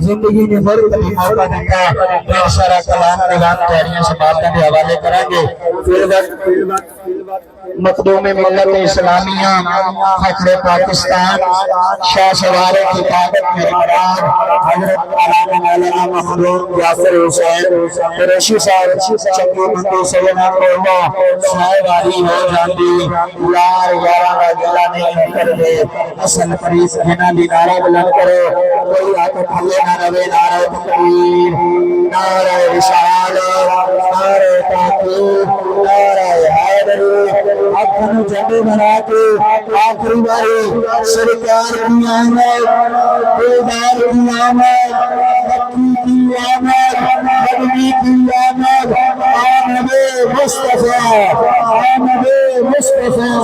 زندگی میں مرتبہ موقع دیتا ہے سارا کلام نگان تیاریاں سے باتیں کے حوالے کریں گے پھر وقت مخدوم ملت اسلامیہ فخر پاکستان شاہ سوار خطابت میں مراد حضرت مولانا مخدوم جعفر حسین قریشی صاحب چکی بندی سیدنا قومہ صاحب علی ہو جاندی یار یارہ گلہ نہیں کر دے اصل پریس جنہ دی نعرہ بلند کرو کوئی آتے پھلے نہ روے نعرہ تکبیر نعرہ رسالت نعرہ تحقیق نعرہ حیدری اپنے جنڈے بنا کے آخری باری سرکار کی آمد بیدار کی آمد مکی کی آمد مدنی کی آمد آمد مصطفیٰ آمد مصطفیٰ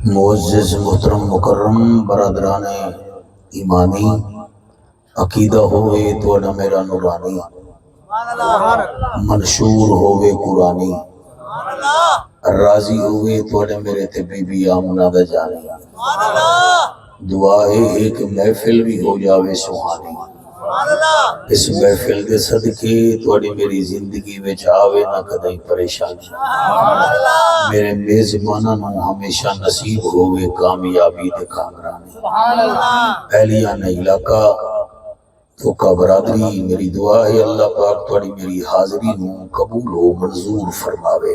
معزز محترم مکرم برادران ایمانی عقیدہ ہوئے تو میرا نورانی منشور ہوئے قرآنی راضی ہوئے تو میرے تے بی بی آمنہ دا جانی دعا ہے کہ محفل بھی ہو جاوے سہانی اس محفل دے صدقے توڑی میری زندگی میں آوے نہ کدیں پریشانی میرے میزبانہ نو ہمیشہ نصیب ہوئے کامیابی دے کامرانی اہلیان علاقہ تو کا برادری میری دعا ہے اللہ پاک توڑی میری حاضری نو قبول ہو منظور فرماوے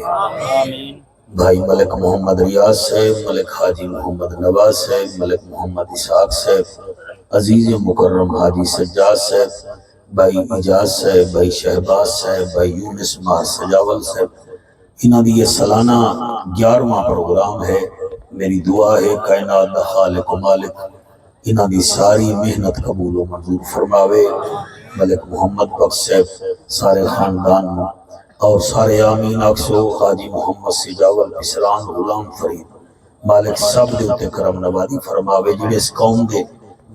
بھائی ملک محمد ریاض صاحب ملک حاجی محمد نواز صاحب ملک محمد اسحاق صاحب عزیز مکرم حاجی سجاد صاحب بھائی اجاز صاحب بھائی شہباز صاحب بھائی یونس ماہ سجاول صاحب انہاں دی یہ سالانہ 11واں پروگرام ہے میری دعا ہے کائنات دا خالق و مالک انہاں دی ساری محنت قبول و منظور فرماوے ملک محمد بخش صاحب سارے خاندان اور سارے آمین اکسو حاجی محمد سجاول پسران غلام فرید مالک سب دے اتے کرم نوازی فرماوے جنہیں اس قوم دے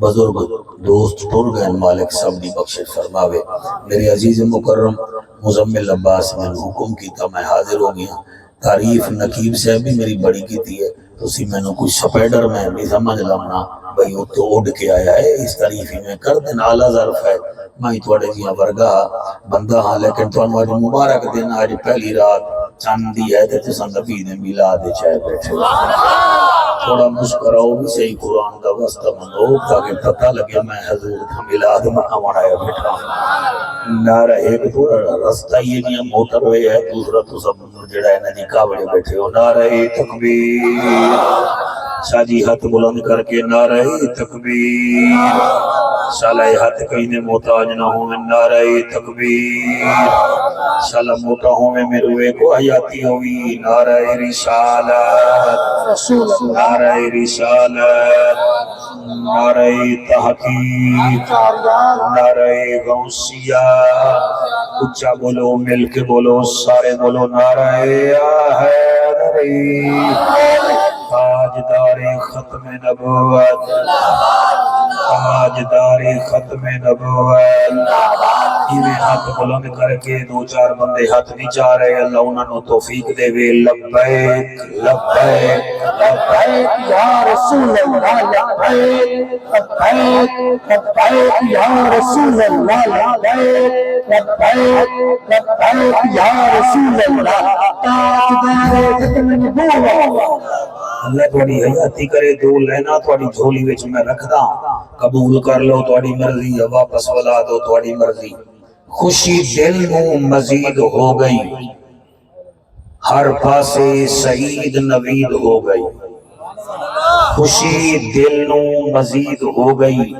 بزرگ دوست ٹر گئے مالک سب دی بخش فرماوے میری عزیز مکرم مزمل عباس میں حکم کیتا میں حاضر ہو گیا تعریف نقیب سے بھی میری بڑی کی تھی ہے تو اسی میں نے کوئی سپیڈر میں بھی سمجھ لمنا بھئی وہ تو اڑ کے آیا ہے اس تعریفی میں کر دن اعلیٰ ظرف ہے میں توڑے جیاں ورگا بندہ ہاں لیکن تو انواج مبارک دن آج پہلی رات چاندی ہے تو سنگ نبی نے میلاد چاہے بیٹھے تھوڑا مسکراؤ بھی صحیح قرآن کا واسطہ منو تاکہ پتہ لگے میں حضور کا میلاد میں آمڑایا بیٹھا نعرہ ایک تھوڑا رستہ یہ نہیں موٹر ہوئے ہے دوسرا تو سب جڑا ہے ندی کابڑے بیٹھے ہو نعرہ تکبیر ساجی ہاتھ بلند کر کے نعرہ تکبیر سالہ ہاتھ کہیں محتاج نہ ہوں میں نعرہ تکبیر سالہ موٹا ہوں میں میرے کو حیاتی ہوئی نعرہ رسالت نعرہ رسالت نعرہ تحقیق نعرہ غوثیہ اچھا بولو مل کے بولو سارے بولو نعرہ حیدری تاجدار ختم نبوت تاجدار ختم نبوت انہیں ہاتھ بلند کر کے دو چار بندے ہاتھ نہیں چاہ رہے اللہ انہوں نے توفیق دے وے لبیک لبیک لبیک یا رسول اللہ لبیک لبیک لبیک یا رسول اللہ لبیک لبیک لبیک یا رسول اللہ تاجدار ختم نبوت اللہ تھوڑی حیاتی کرے دو لینا تھوڑی جھولی وچ میں رکھدا قبول کر لو تھوڑی مرضی واپس ولا دو تھوڑی مرضی خوشی دل نو مزید ہو گئی ہر پاسے سعید نوید ہو گئی خوشی دل نو مزید ہو گئی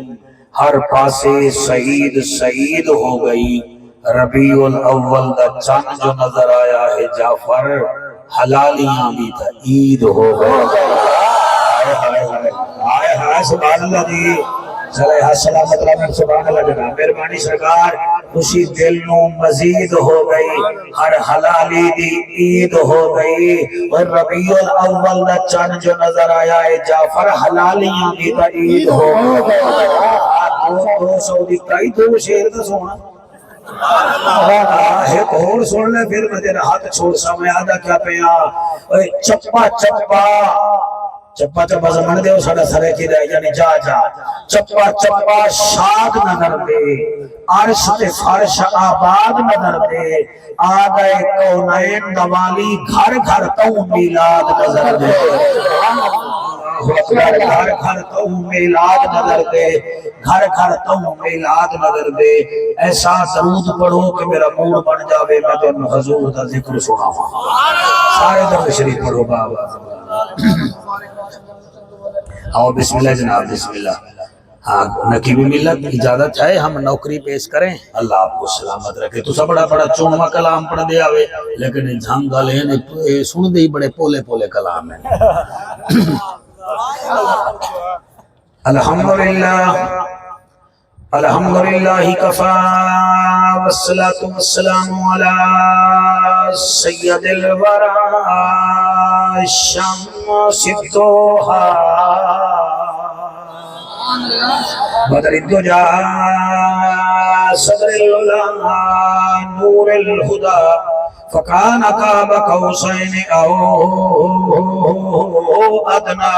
ہر پاسے سعید سعید ہو گئی ربیع الاول دا چند جو نظر آیا ہے جعفر حلالیاں بھی تھا عید ہو گئی آئے ہائے سبحان اللہ جی صلی سلامت رحمت سبحان اللہ جناب مہربانی سرکار خوشی دل نو مزید ہو گئی ہر حلالی دی عید ہو گئی اور ربیع الاول دا چند جو نظر آیا ہے جعفر حلالیاں بھی تھا عید ہو گئی دو سو دی کئی دو شیر دا سونا ایک اور سن لے پھر میں تیرا ہاتھ چھوڑ سا میں آدھا کیا پیا چپا چپا چپا چپا زمان دے ساڑا سرے کی دے یعنی جا جا چپا چپا شاد نظر دے عرش تے فرش آباد نظر دے آگئے کونین دوالی گھر گھر تو میلاد نظر دے گھر گھر تو میلاد نظر دے گھر گھر تو میلاد نظر دے ایسا درود پڑھو کہ میرا موڈ بن جاوے میں تو حضور دا ذکر سنا سارے درد شریف پڑھو بابا آؤ بسم اللہ جناب بسم اللہ ہاں نقیبی ملت اجازت ہے ہم نوکری پیش کریں اللہ آپ کو سلامت رکھے تو سب بڑا چونما کلام پڑھ دے آوے لیکن جھنگ گالے سن دے بڑے پولے پولے کلام ہیں الحمدللہ کفا والصلاة والسلام علی سید الورى الشمس الضحى بدر الدجى صدر العلا نور الهدى فكان قاب قوسين او ادنى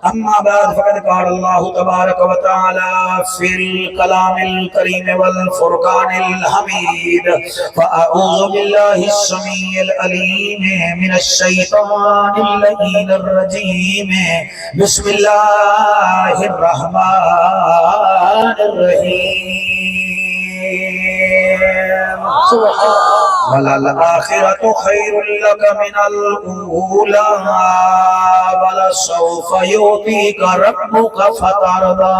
اما بعد فقد قال الله تبارك وتعالى في الكلام الكريم والفرقان الحميد فاعوذ بالله السميع العليم من الشيطان اللعين الرجيم بسم الله الرحمن الرحيم وللآخرة خير لك من الأولى ولسوف يعطيك ربك فترضى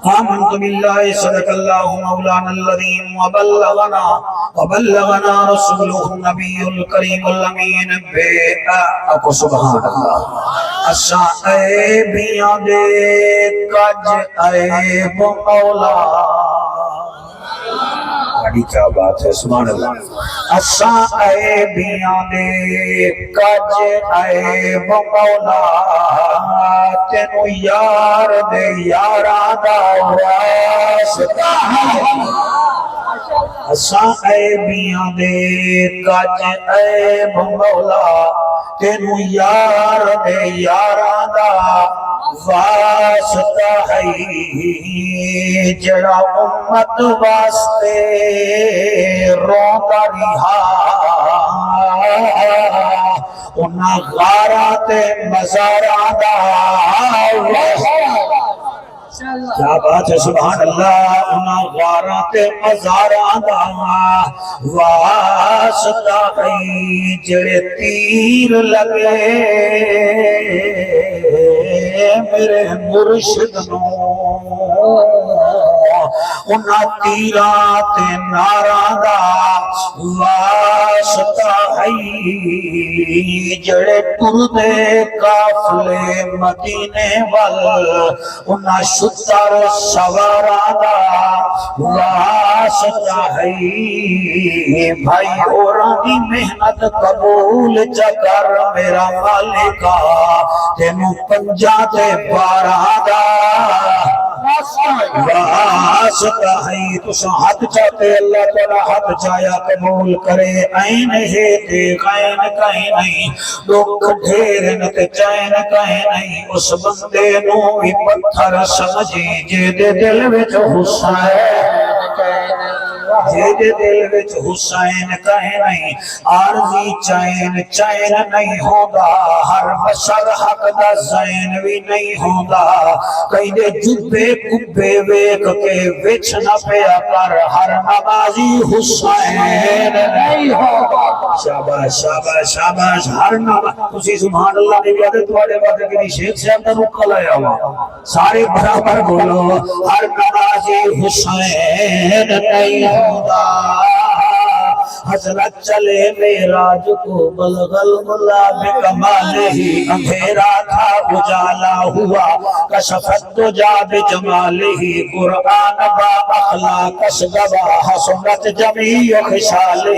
آمنت بالله صدق الله مولانا العظيم وبلغنا رسوله النبي الكريم الأمين بأكو سبحان الله السائے بیاں دے کج عیب مولا بڑی کیا بات ہے سبحان اللہ السائے بیاں دے کج عیب مولا تینو یار دے یارا دا واسطہ اسائے بیاں دے کج عیب مولا تینو یار دے یارا دا واسطہ ہے جڑا امت واسطے روتا رہا انہاں غارات مزارہ دا کیا بات ہے سبحان اللہ انہاں غارات مزارہ دا واسطہ ہے جڑے تیر لگے میرے مرشد نو انہاں تیرات نارا دا واسطہ ہے جڑے ٹردے کافلے مدینے وال انہاں شتر سوارا دا واسطہ ہے بھائی اوراں دی محنت قبول چکر میرا مالکا تینو پنجا تے بارہ دا واسطہ ہے تسا حد چاہتے اللہ تعالی حد چاہیا قبول کرے این ہے تے غین کہیں نہیں دکھ ڈھیر تے چین کہیں نہیں اس بندے نو ہی پتھر سمجھی جے دے دل وچ حسین جے دے دل وچ حسین کہیں نہیں عارضی چین چین نہیں ہوگا ہر بشر حق دا زین بھی نہیں ہوگا کہیں دے جبے کبے ویک کے وچ نہ پیا کر ہر نمازی حسین نہیں ہوگا شاباش شاباش شاباش ہر نماز تسی سبحان اللہ نے کہتے تواڈے بات کہ شیخ صاحب دا نقل آیا ہوا سارے برابر بولو ہر نمازی حسین نہیں ہوگا حضرت چلے معراج کو بلغ الملا بکمالہ اندھیرا تھا اجالا ہوا کشفت دجا بجمالہ قرآن با اخلاق اشگبا حسنت جمیع خشالہ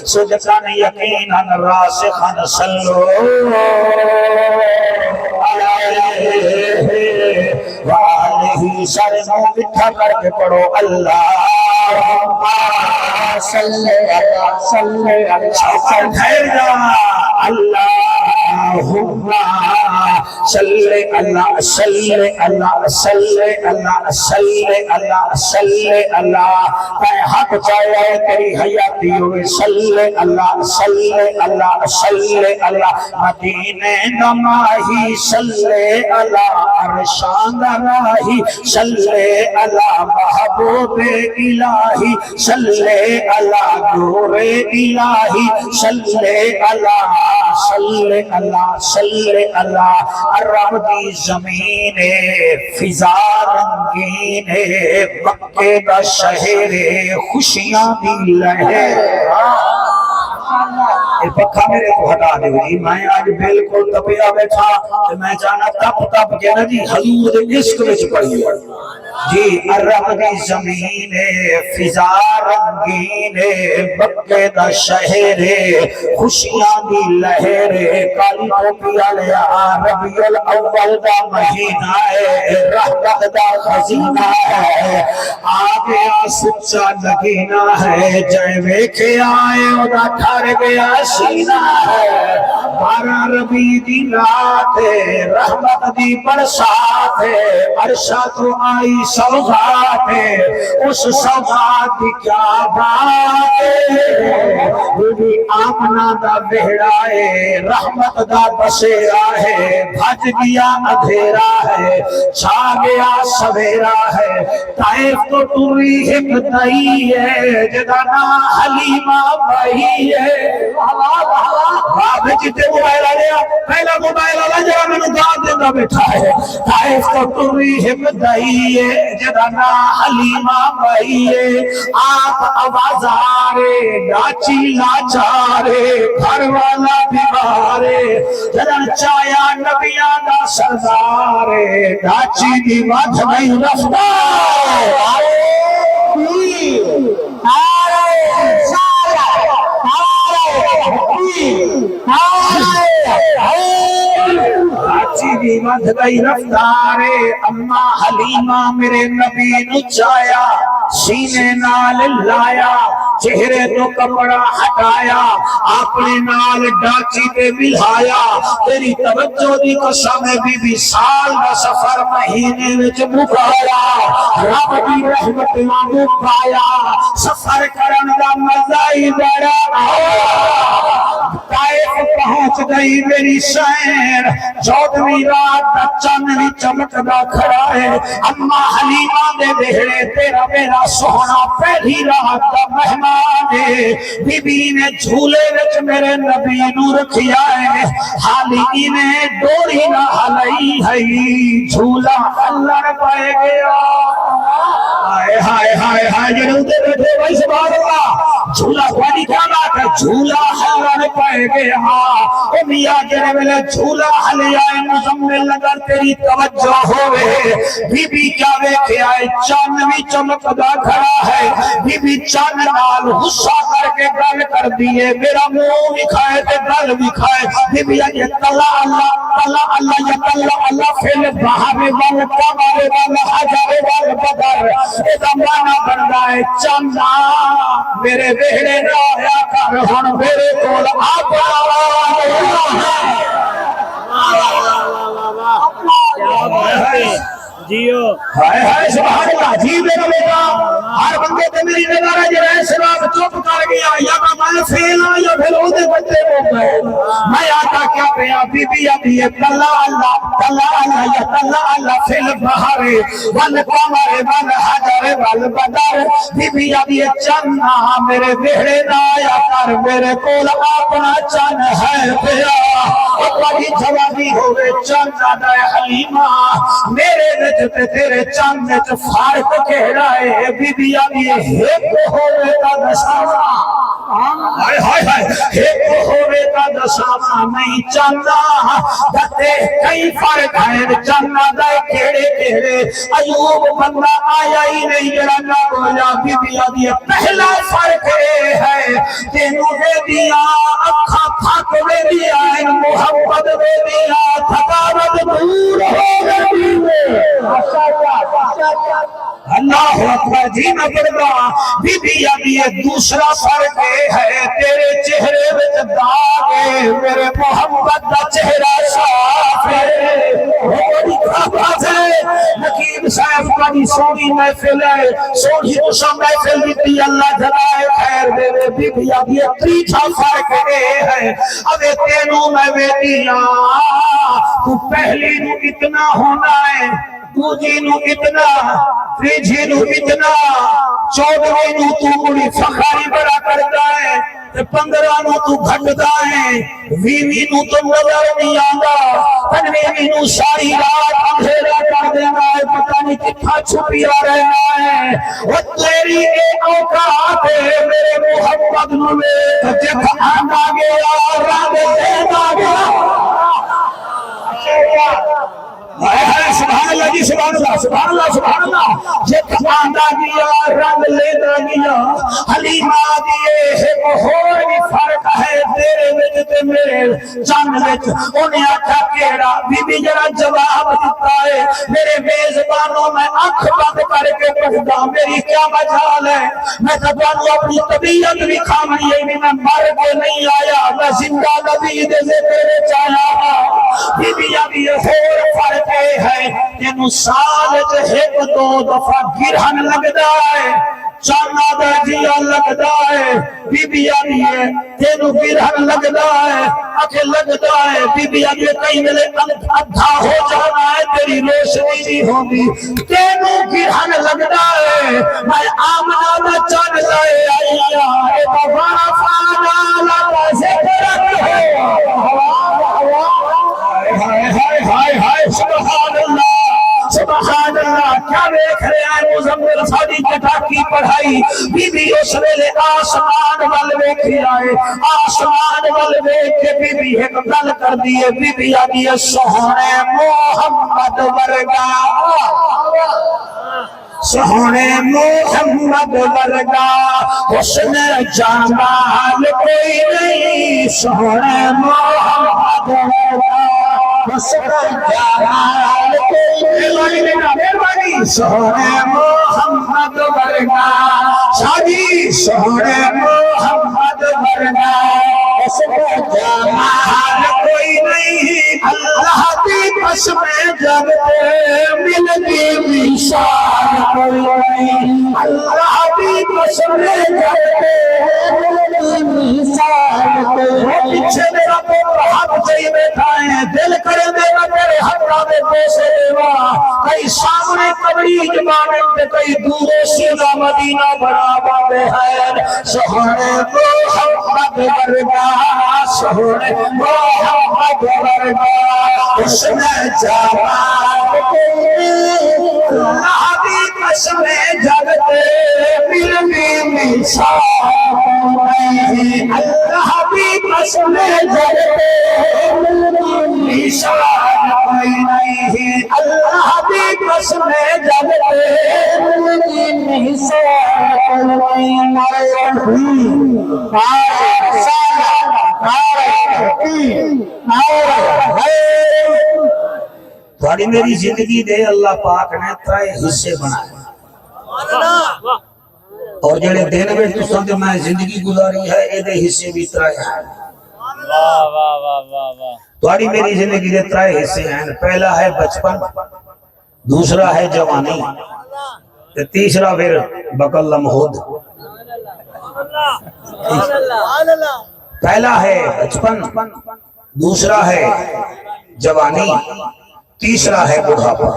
صدقاً یقیناً راسخاً صلو علیہ سارے منہ میٹھا کر کے پڑھو اللہم صلی اللہم صلی اللہ صلی اللہ صلی اللہ صلی اللہ صلی اللہ اے حق چاہے تیری حیاتی ہوئے صلی اللہ صلی اللہ صلی اللہ مدینے نماہی صلی اللہ عرشان راہی صلی اللہ محبوب الہی صلی اللہ نور الہی صلی اللہ صلی اللہ صلی اللہ عرب دی زمین فضا رنگین مکے دا شہر خوشیاں دی لہر پکھا میرے کو ہٹا دے گی میں آج بالکل تپیا بیٹھا میں جانا تپ تپ کے نا جی حضور دے عشق وچ پڑھی جی عرب دی زمین فضا رنگین مکے دا شہر خوشیاں دی لہر کالی ٹوپی والیا ربیع الاول دا مہینہ ہے رحمت دا خزینہ ہے آ گیا سچا لگینا ہے جے ویکھے آئے او دا ٹھر گیا سینہ ہے 12 ربیع دی رات رحمت دی برسات عرشاں تو آئی سوغات اس سوغات کی کیا بات بی بی آمنہ دا بہڑا ہے رحمت دا بسیرا ہے بھج گیا اندھیرا ہے چھا گیا سویرا ہے طائف تو ٹری ایک دئی ہے جدانا حلیمہ بہی ہے جتے موبائل آ گیا پہلا موبائل آ جا میں نے داد دیتا بیٹھا ہے طائف تو ٹری ایک دئی ہے جدانا حلیمہ بہی ہے آپ آواز آرے ڈاچی لاچارے گھر والا بیمارے جدن چایا نبیاں دا سردارے ڈاچی دی وقت نہیں رفتا مدھ گئی رفتارے اما حلیمہ میرے نبی نو چایا سینے نال لایا چہرے تو کپڑا ہٹایا اپنے نال ڈاچی پہ ملایا تیری توجہ دی قسم بی بی سال دا سفر مہینے وچ مکایا رب دی رحمت مانگو پایا سفر کرن دا مزہ ہی بڑا طائف پہنچ گئی میری شہر 14ویں رات دا چاند بھی چمکدا کھڑا ہے اما حلیمہ دے بہڑے تیرا میرا سونا پہلی رات دا مہمان ہے بی بی نے جھولے وچ میرے نبی نو رکھیا ہے حالی نے ڈوری نہ ہلائی ہے جھولا اللہ نے پائے گیا ہائے ہائے ہائے ہائے جنوں دے بیٹھے بھائی سبحان اللہ جھولا پانی کیا بات ہے جھولا اللہ نے پائے گیا او میاں جنے ملے جھولا ہلیا مزمل اگر تیری توجہ ہوئے بی بی کیا ویکھے آئے چاند بھی چمکدا کھڑا ہے بی بی چاند نال غصہ کر کے گل کر دیے میرا منہ بھی کھائے تے گل بھی کھائے بی بی یہ تلا اللہ یا تلا اللہ فیل بہار وال قمر وال حجر وال بدر اے دا معنی بندا ہے چاندا میرے بہڑے نہ آیا کر ہن میرے کول آپ جیو ہائے ہائے سبحان اللہ جی میرا بیٹا ہر بندے تے میری نگاہ جو ہے سبب چپ کر گیا یا میں فیل یا پھر او دے بچے ہو گئے میں آتا کیا پیا بی بی ابھی تلا اللہ یا تلا اللہ فل بہار ون قمر ون حجر ون بدر بی بی ابھی چنا میرے بہڑے نہ آیا کر میرے کول اپنا چن ہے پیا بڑی جوابی ہوئے چند دا حلیمہ میرے وچ تے تیرے چند وچ فرق کہڑا ہے بی بی ابھی ایک ہوئے دا دساوا ہائے ہائے ہائے ایک ہوئے دا دساوا نہیں چاہتا دتے کئی فرق ہے چند دا کہڑے کہڑے ایوب بندہ آیا ہی نہیں جڑا نہ بولا بی بی ابھی پہلا فرق ہے تینوں دے دیا اکھا پھک دے دیا محبت دے دیا تھکاوٹ دور ہو گئی اللہ اکبر جی میں پڑھا بی بی ابھی دوسرا فرق ہے تیرے چہرے وچ داغ ہے میرے محمد دا چہرہ صاف ہے بڑی بات ہے نقیب صاحب بڑی سونی محفل ہے سونی خوشا محفل بھی اللہ جلائے خیر دے بی بی ابھی تیسرا فرق ہے ابے تینوں میں ویدیاں تو پہلی نو اتنا ہونا ہے دوجی نو اتنا تیجی نو اتنا چودویں نو تو بڑی فخاری بڑا کرتا ہے 15 نو تو گھٹتا ہے 20 نو تو نظر نہیں آتا 15 نو ساری رات اندھیرا کر دینا ہے پتہ نہیں کتنا چھپیا رہنا ہے وہ تیری اے اوقات ہے میرے محمد نو جب آنا گیا رب دینا گیا سبحان اللہ جی سبحان اللہ سبحان اللہ سبحان اللہ یہ کھانا گیا رنگ لینا گیا حلیمہ دیئے ہے بہت بھی فرق ہے تیرے وچ تے میرے چند وچ انہیں آکھا کیڑا بی بی جرا جواب دیتا ہے میرے میزبانوں میں آنکھ بند کر کے پڑھتا میری کیا مجال ہے میں تبانو اپنی طبیعت بھی کھامنی ہے میں مر کے نہیں آیا میں زندہ نبی دے میرے چاہا بی بی ابھی اور فرق ہے تینو سال ایک دو دفعہ گرہن لگدا ہے چانا دا جیا لگدا ہے بی بی ابھی تینو گرہن لگدا ہے اکھے لگدا ہے بی بی ابھی کئی ملے ادھا ہو جانا ہے تیری روشنی نہیں ہوگی تینو گرہن لگدا ہے میں آمنہ دا چان لائے آئیا اے بابا فانا لگا ذکرت ہے ہائے ہائے سبحان اللہ سبحان اللہ کیا دیکھ رہے ہیں مزمل ساری کٹا کی پڑھائی بی بی اس ویلے آسمان وال ویکھی آئے آسمان وال ویکھ کے بی بی ایک گل کر دیے بی بی آدھی سوہنے محمد ورگا سوہنے محمد ورگا حسن جمال کوئی نہیں سوہنے محمد ورگا سونے محمد ورگا شادی سونے محمد ورگا جمال کوئی نہیں اللہ کی قسم جب ملتی مثال کوئی نہیں اللہ کی قسم جب ملتی مثال کوئی پیچھے میرا پوتر ہاتھ چاہیے بیٹھا ہے دل کرے دینا تیرے ہتھا دے پیسے دیوا کئی سامنے قبری جبانیں تے کئی دورے سیدھا مدینہ بڑا بابے ہیں سہنے محمد ورگا سہنے محمد ورگا حسن جمال اللہ دی قسم جگتے ملتی مثال نہیں اللہ دی قسم جگتے مثال کوئی نہیں اللہ کی قسم جگتے مثال کوئی تھوڑی میری زندگی دے اللہ پاک نے ترائے حصے بنائے اور جڑے دن میں تساں جو میں زندگی گزاری ہے اے دے حصے بھی ترائے ہیں تھوڑی میری زندگی دے ترائے حصے ہیں پہلا ہے بچپن دوسرا ہے جوانی تیسرا پھر بقل لمحود پہلا ہے بچپن دوسرا ہے جوانی تیسرا ہے بڑھاپا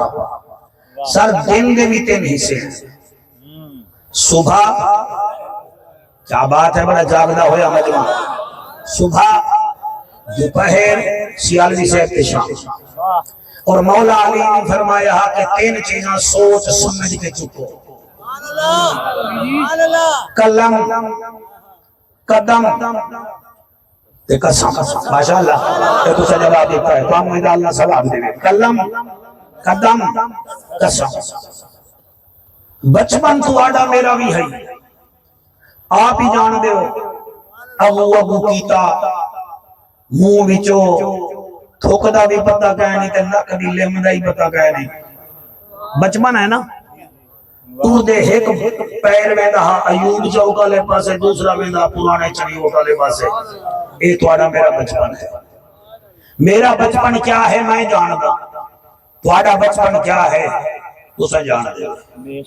سر دن دے بھی 3 حصے ہیں صبح کیا بات ہے بڑا جاگدہ ہویا مجمع صبح دوپہر سیالوی سے شام اور مولا علی نے فرمایا کہ 3 چیزاں سوچ سمجھ کے چکو کلم قدم قسم ماشاءاللہ یہ تو جواب دیتا ہے تو ہم اللہ سلام دے کلم قدم قسم بچپن تو آڈا میرا بھی ہے آپ ہی جان دے ہو ابو کیتا منہ وچوں تھوکدا بھی پتہ کہے نہیں تے نک دی لمدا ہی پتہ کہے نہیں بچپن ہے نا دے ایک پیر میں دا ایوب چوک والے پاسے دوسرا میں دا پرانے چنیوٹ والے پاسے یہ تھوڑا میرا بچپن ہے میرا بچپن کیا ہے میں جاندا تھوڑا بچپن کیا ہے تسا جان دے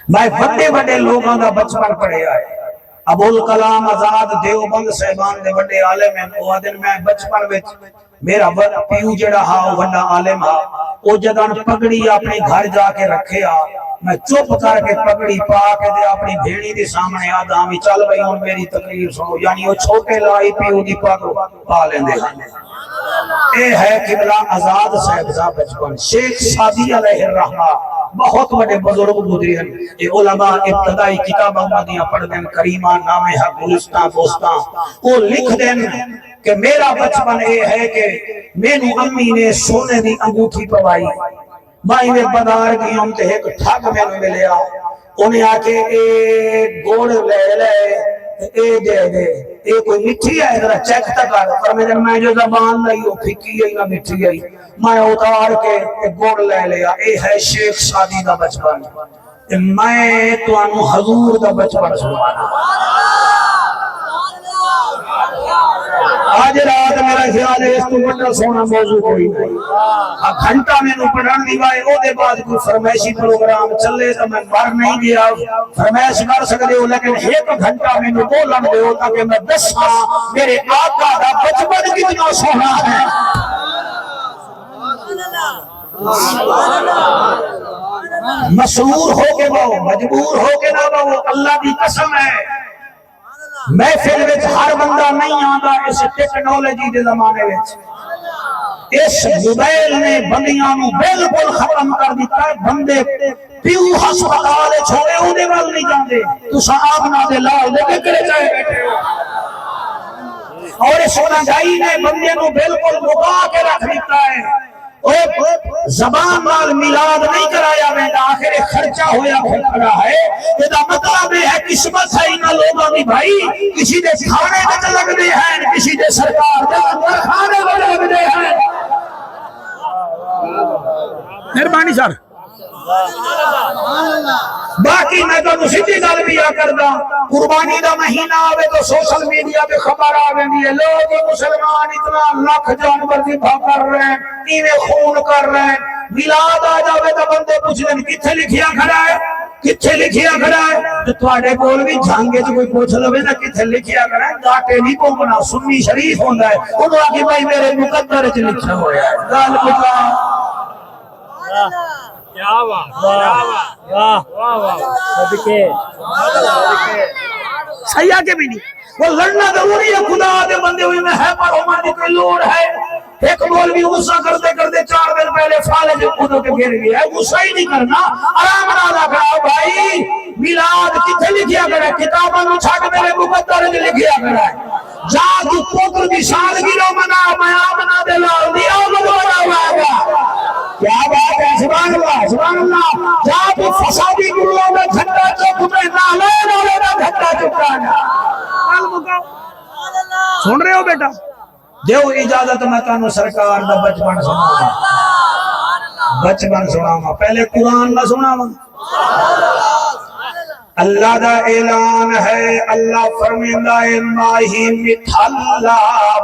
میں بڑے بڑے لوگوں دا بچپن پڑھیا ہے ابوالکلام آزاد دیوبند صاحبان دے بڑے عالم ہیں وہ دن میں بچپن وچ میرا پیو جڑا ہا وہ بڑا عالم ہا وہ جدان پگڑی اپنے گھر جا کے رکھے آ میں چپ کر کے پگڑی پا کے دے اپنی بھیڑی دے سامنے آدھا ہمیں چل بھئی ہوں میری تقریر سنو یعنی وہ چھوٹے لائی پیو دی پگ پا لیندے ہیں اے ہے قبلہ آزاد صاحب بچپن شیخ سعدی علیہ الرحمہ بہت بڑے بزرگ گزری ہیں یہ علماء ابتدائی کتاب احمدیاں پڑھ دیں کریمہ نام حق گلستان دوستان وہ لکھ دیں کہ میرا بچپن یہ ہے کہ میری امی نے سونے دی انگوٹھی پوائی مائی میں بدار کی ہم تے ایک ٹھگ میں نے ملیا انہیں آکے اے گوڑ لے لے اے دے دے اے کوئی مٹھی ہے ذرا چیک تک آ پر میں جو زبان لائی وہ پھکی ہے نہ مٹھی ہے میں اتار کے گوڑ لے لیا اے ہے شیخ سعدی دا بچپن میں تو انو حضور دا بچپن سنوانا آج رات میرا خیال ہے اس کو بڑا سونا موضوع کوئی نہیں گھنٹہ میں نو پڑھان دی بائے او دے بعد کوئی فرمائشی پروگرام چلے تو میں مر نہیں گیا فرمائش کر سکتے ہو لیکن ایک گھنٹہ میں نو بولن دے ہو تاکہ میں دسا میرے آقا دا بچپن کتنا سونا ہے مسرور ہو کے وہ مجبور ہو کے نہ وہ اللہ دی قسم ہے محفل وچ ہر بندہ نہیں آندا اس ٹیکنالوجی دے زمانے وچ اس موبائل نے بندیاں نو بالکل ختم کر دیتا ہے بندے پیو ہسپتال چھوڑے اودے وال نہیں جاندے تساں آپنا دے لال دے کڑے جائے بیٹھے ہو اور اس سونائی نے بندے نو بالکل مکا کے رکھ دیتا ہے زبان مال میلاد نہیں کرایا میں آخر خرچہ ہویا کھڑا ہے یہ مطلب ہے قسمت ہے انہا لوگوں کی بھائی کسی دے کھانے میں لگ دے ہیں کسی دے سرکار دے کھانے میں لگ دے ہیں مہربانی سر باقی میں تو نسیتی گل بھی کردا قربانی دا مہینہ آوے تو سوشل میڈیا پہ خبر آوے دی ہے لوگ مسلمان اتنا لاکھ جانور ذبح کر رہے ہیں ایویں خون کر رہے ہیں میلاد آ جاوے تو بندے پوچھ لیں کتھے لکھیا کھڑا ہے کتھے لکھیا کھڑا ہے تو تواڈے کول بھی جھانگے تو کوئی پوچھ لوے نا کتھے لکھیا کھڑا ہے گاٹے نہیں پونگنا سنی شریف ہوندا ہے انہوں آ کے بھائی میرے مقدر وچ لکھا ہویا ہے گل مکا کیا واہ واہ واہ واہ صدقے سیاح کے بھی نہیں وہ لڑنا ضروری ہے خدا دے بندے ہوئے میں ہے پر عمر دی کوئی لوڑ ہے ایک مولوی غصہ کرتے کرتے 4 دن پہلے فالج خودوں کے گھر گیا ہے غصہ ہی نہیں کرنا آرام راضا کھڑا بھائی میلاد کتھے لکھیا کرا ہے کتاباں نو چھٹ میرے مقدر وچ لکھیا کرا ہے جا تو پتر دی سالگرہ منا میں آمنا دے لال دی آمد والا ہوا گا کیا بات ہے سبحان اللہ جا تو فسادی گروہوں میں گھنٹہ چک میں نالے نالے نہ گھنٹہ چکانا سن رہے ہو بیٹا دیو اجازت میں تانوں سرکار دا بچپن سناواں پہلے قرآن نہ سناواں اللہ دا اعلان ہے اللہ فرمیندا ہے ماہی مٹھلا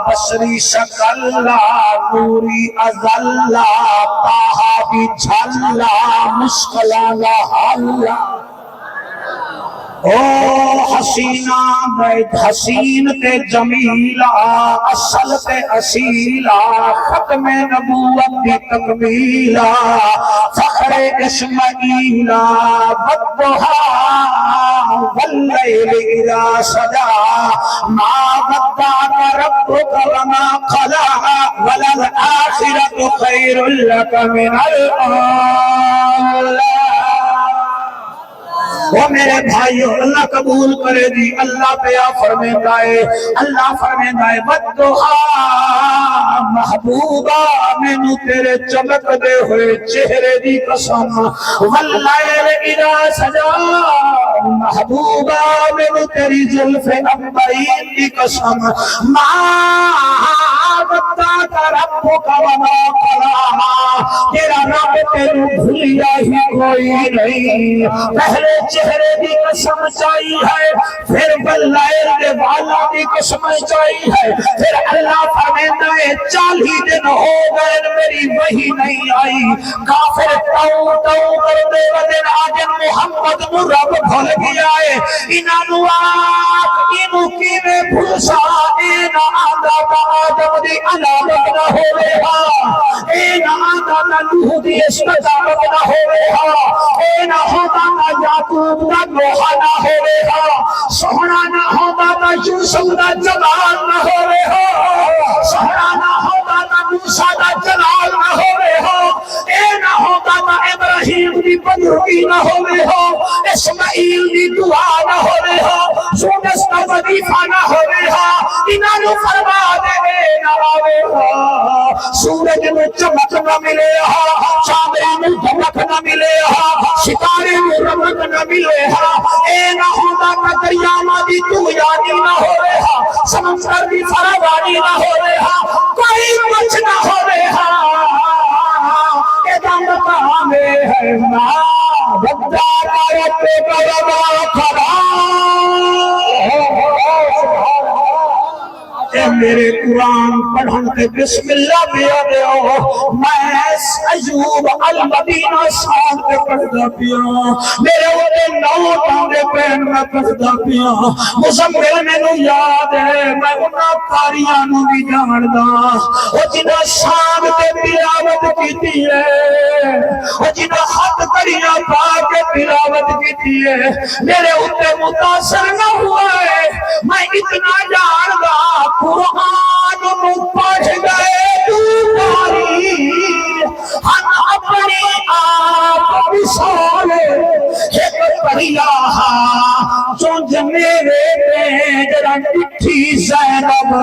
بشری شکلا نوری ازلا تاہا بھی جھلا مشکلانا حلا او حسینہ بیت حسین تے جمیلہ اصل تے اصیلہ ختم نبوت دی تکمیلہ فخر اسماعیلہ بدبہا واللیل اذا سجا ما ودعك ربك وما قلى وللآخرة خير لك من الأولى وہ میرے بھائیو اللہ قبول کرے دی اللہ پیا فرمیتا ہے بدعا محبوبہ مینوں تیرے چمک دے ہوئے چہرے دی قسم واللیل اذا سجا محبوبہ مینوں تیری زلف عنبرین دی قسم ما ودعک ربک وما قلی تیرا رب تینوں بھولیا ہی کوئی نہیں پہلے چہرے دی قسم چاہی ہے پھر واللیل دے والا دی قسم چاہی ہے پھر اللہ فرماتا ہے 40 دن ہو گئے میری وحی نہیں آئی کافر تو کرتے ودن آجن محمد نو رب بھول گیا ہے انہوں انہوں کی میں بھوسا اینا آدھا کا آدم دی علامت نہ ہو رہا اینا آدھا کا لوہ دی استجابت نہ ہو رہا اینا ہوتا کا یعقوب کا نوحہ نہ ہو رہا سہنا نہ ہوتا کا یوسف کا جلال نہ ہو رہا سہنا نہ ہوتا کا موسیٰ کا جلال نہ ہو رہا اینا ہوتا کا ابراہیم دی بندگی نہ ہو رہا اسماعیل دی دعا نہ ہو رہا سونس کا وظیفہ نہ ہو رہا انہوں فرما دے نہ آوے سورج میں چمک نہ ملے چاندے میں دھمک نہ ملے ستارے میں رمک نہ ملے اے نہ ہوتا کا دریامہ دی دعانی نہ ہو رہا سمندر دی فراوانی نہ ہو رہا کوئی کچھ نہ ہو رہا اے دم کامے ہے نا بدھا رب کرما کھڑا اے میرے قرآن پڑھن تے بسم اللہ پیا دیو میں ایوب المدینہ سان تے پڑھدا پیا میرے اوتے نوٹاں دے پین میں پڑھدا پیا مزمل مینوں یاد ہے میں انہاں قاریاں نوں بھی جاندا او جنہاں شان تے تلاوت کیتی ہے او جنہاں حق کریاں پا کے تلاوت کیتی ہے میرے اوتے متاثر نہ ہوا ہے میں اتنا جاندا قرآن میں پڑھ گئے دوباری ہم اپنی آپ بسالے ایک پڑھیا چونج میرے جرا ٹھٹھی زینب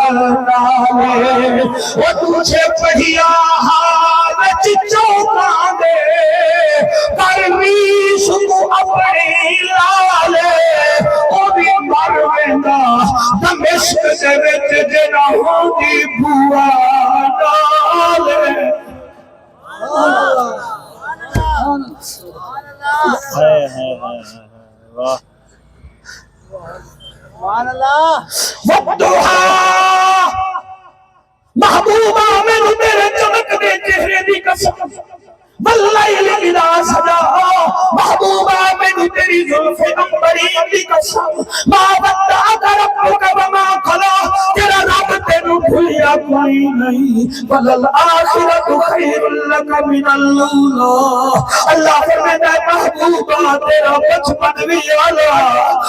نالے وہ تجھے پڑھیا وچ چوکاں دے پرویش کو اپنی لالے وہ بھی مر ویندا دمشق دے وچ جنہوں دی بوا نالے وقتها محبوبہ میں تیرے چمک دے چہرے دی قسم واللیل اذا سجا محبوبہ میں تیری زلف عنبرین دی قسم ما ودعک ربک وما قلی تیرا رب تینوں بھولیا کوئی نہیں وللآخرۃ خیر لک من الاولی اللہ فرماتا ہے محبوبہ تیرا بچپن بھی اعلیٰ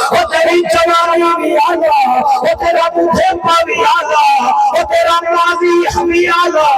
اور تیری جوانی بھی اعلیٰ اور تیرا بڑھاپا بھی اعلیٰ اور تیرا ماضی بھی اعلیٰ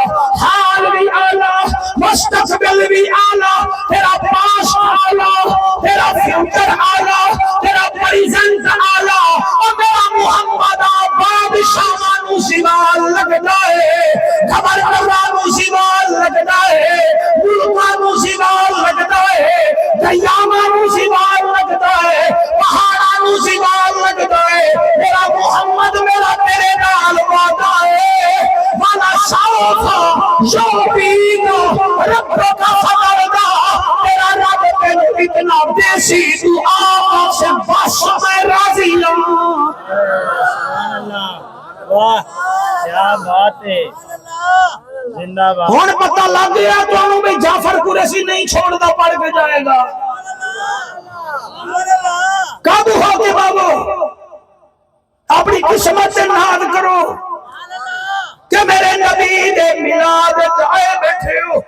حال بھی اعلیٰ مستقبل بھی اعلیٰ تیرا پاس اعلیٰ تیرا فیوچر اعلیٰ تیرا پریزنٹ اعلیٰ اور میرا محمد آباد شامانو سوال لگتا ہے خبر کرانو سوال لگتا ہے ملکانو سوال لگتا ہے دیامانو سوال لگتا ہے پہاڑانو سوال لگتا ہے میرا محمد میرا تیرے نال وعدہ ہے والا سوفا یعطیک ربک فترضی تیرا رب تینوں اتنا دیسی تو آقا سے بس میں راضی ہوں واہ کیا بات ہے زندہ باد ہن پتہ لگ گیا تانوں میں جعفر قریشی نہیں چھوڑدا پڑ کے جائے گا قابو ہو کے بابو اپنی قسمت سے ناد کرو کہ میرے نبی دے میلاد آئے بیٹھے ہو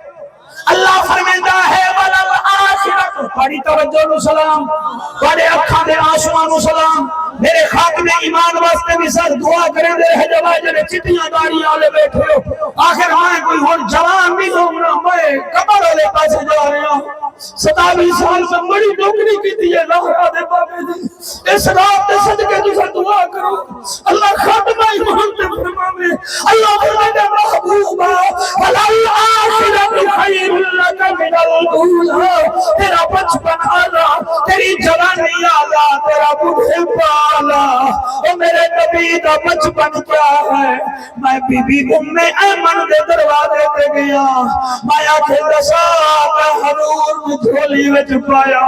اللہ فرمائندا ہے والآخرۃ بڑی توجہ نو سلام بڑے اکھاں دے آنسواں نو سلام میرے خاتمے ایمان واسطے بھی سر دعا کریں دے رہ جوائے جنہیں چٹیاں داری آلے بیٹھے ہو آخر ہاں کوئی ہون جوان بھی گھومنا میں قبر والے پاسے جا رہے ہوں 27 سال میں بڑی نوکری کی تھی لاہورا دے بابے دی اس رات دے صدقے تساں دعا کرو اللہ خاتمہ ایمان تے فرماوے اللہ فرماتا محبوبا وللآخرۃ خیر لک من الاولی تیرا بچپن آلہ تیری جوانی آلہ تیرا بڑھے پالا او میرے نبی دا بچپن کیا ہے میں بی بی ام ایمن دے دروازے تے گیا میں آکھے دسا میں حضور میں جھولی وچ پایا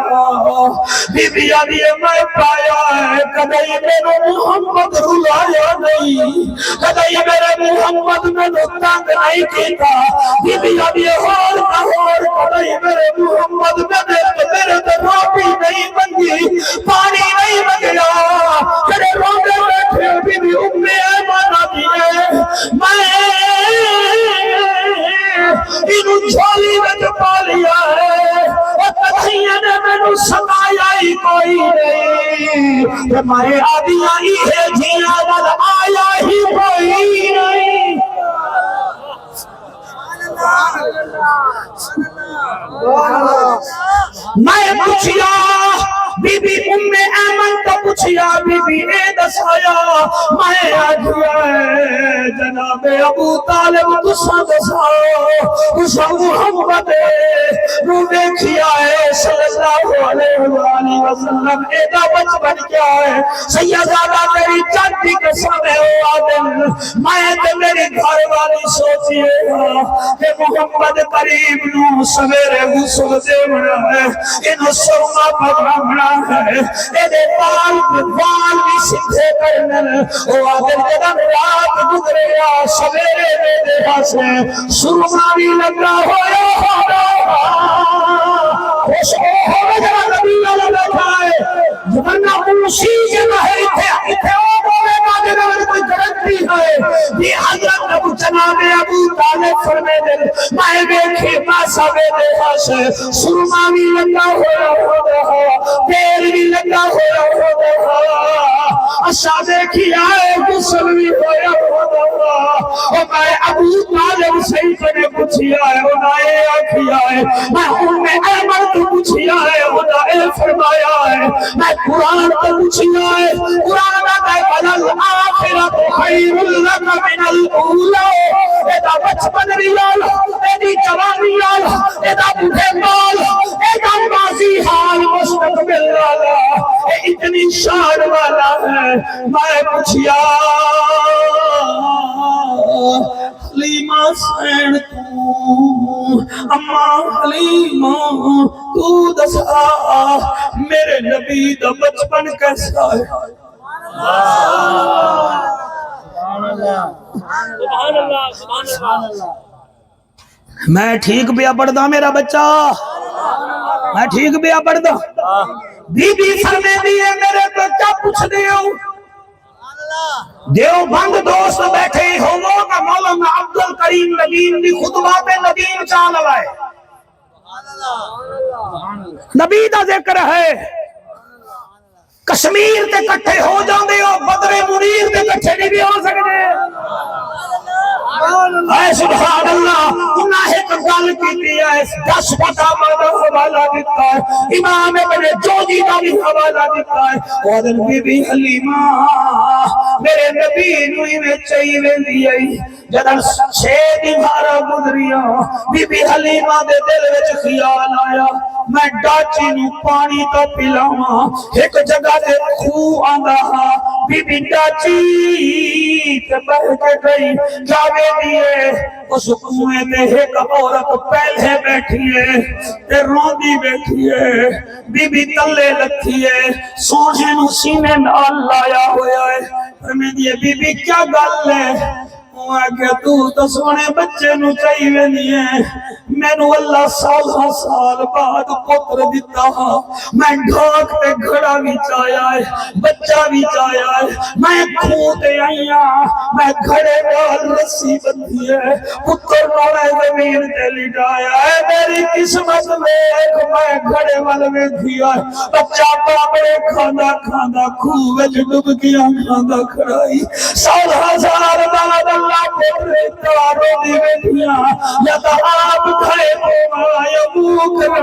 بی بی آدھی میں پایا ہے کدئی میرے محمد رلایا نہیں کدئی میرے محمد میں تنگ نہیں کیتا بی بی آدھی اور کدئی میرے محمد میں میرے تو روٹی نہیں بنگی پانی نہیں بنگیا میرے روندے بیٹھے بی بی ام ایمن آدھی ہے میں انہوں جھولی وچ پا لیا ہے کدھائیاں نے میں نو سمایا ہی کوئی نہیں کہ میں آدیاں ہی ہے جیاں ول آیا ہی کوئی نہیں میں پوچھیا بی بی ام ایمن تو پوچھیا بی بی اے دسایا میں آجیا جناب ابو طالب تساں دساؤ محمد رو دیکھیا ہے صلی اللہ علیہ وآلہ وسلم اے دا بچپن کیا ہے سیدہ تیری چاندی قسم ہے او آدم میں تے میری گھر والی سوچیے کہ محمد قریب نو سویرے غسل دیونا ہے انہوں سرما پگامنا ہے اے بال بھی سکھے کرنا او آدم جدن رات گزریا سویرے دے دیکھا سے سرما بھی لگا ہویا خوش ہو جرا نبی والا بیٹھا ہے ورنہ موسی جنہ ہے اتھے او بولے گا جنہ کوئی گرنٹی ہے یہ حضرت ابو جناب ابو طالب فرمے دل میں دیکھے پاسا بے دیکھا سے سرما بھی لگا ہویا تیل بھی لگا ہویا اشا دیکھی آئے غسل بھی ہویا اور میں ابو طالب سیف نے پوچھی آئے انہیں آکھی آئے میں ایمن تو پوچھی آئے انہیں فرمایا ہے میں قرآن تو پوچھی آئے قرآن میں وَلَلْآخِرَةُ خَيْرٌ لَكَ مِنَ الْأُولَى ایدہ بچپن ریال ایدی جوانی ریال ایدہ بڑھے مال ایدہ ماضی حال مستقبل والا اتنی شان والا ہے میں پوچھیا حلیمہ سین تو اما حلیمہ تو دسا میرے نبی دا بچپن کیسا ہے میں ٹھیک بیا پڑھدا میرا بچہ میں ٹھیک بیا پڑھدا بی بی فرمے دیئے میرے تو کیا پوچھ دیو دیوبند دوست بیٹھے ہی ہوگا کہ مولانا عبدالکریم ندیم دی خطبات ندیم چاہ لگائے نبی دا ذکر ہے کشمیر تے کٹھے ہو جاندے ہو بدر منیر تے کٹھے نہیں بھی ہو سکتے اے سبحان اللہ انہاں ایک گل کیتی ہے 10 کتاباں دا حوالہ دیتا ہے امام ابن جوزی دا بھی حوالہ دیتا ہے اور بی بی حلیمہ میرے نبی نو میں چاہیے ویندی آئی جدن 6 دیوارا گزریا بی بی حلیمہ دے دل وچ خیال آیا میں ڈاچی نو پانی تو پلاواں ایک جگہ تے خو آندا بی بی ڈاچی تے بہ کے گئی جاوے دیئے اس کنویں تے ایک عورت پہلے بیٹھی ہے تے روندی بیٹھی ہے بی بی تلے لکھی ہے سونے نو سینے نال لایا ہویا ہے فرمے دیئے بی بی کیا گل ہے کہ تو سونے بچے نو چاہیے نہیں ہے میں نو اللہ سال بعد پتر دیتا ہاں میں ڈھاک تے گھڑا بھی چاہیا ہے بچہ بھی چاہیا ہے میں کھوتے آئیا میں گھڑے نال رسی بندھی ہے پتر نوے زمین تے لٹایا ہے میری قسمت میں ایک میں گھڑے والوے دیا ہے بچہ بابے کھانا کھانا کھوے جو ڈب گیا کھانا کھڑائی 100,000 بعد اللہ دا پتر تارو دی بیٹھیاں یا تا آپ کھڑے کو یا بوکرا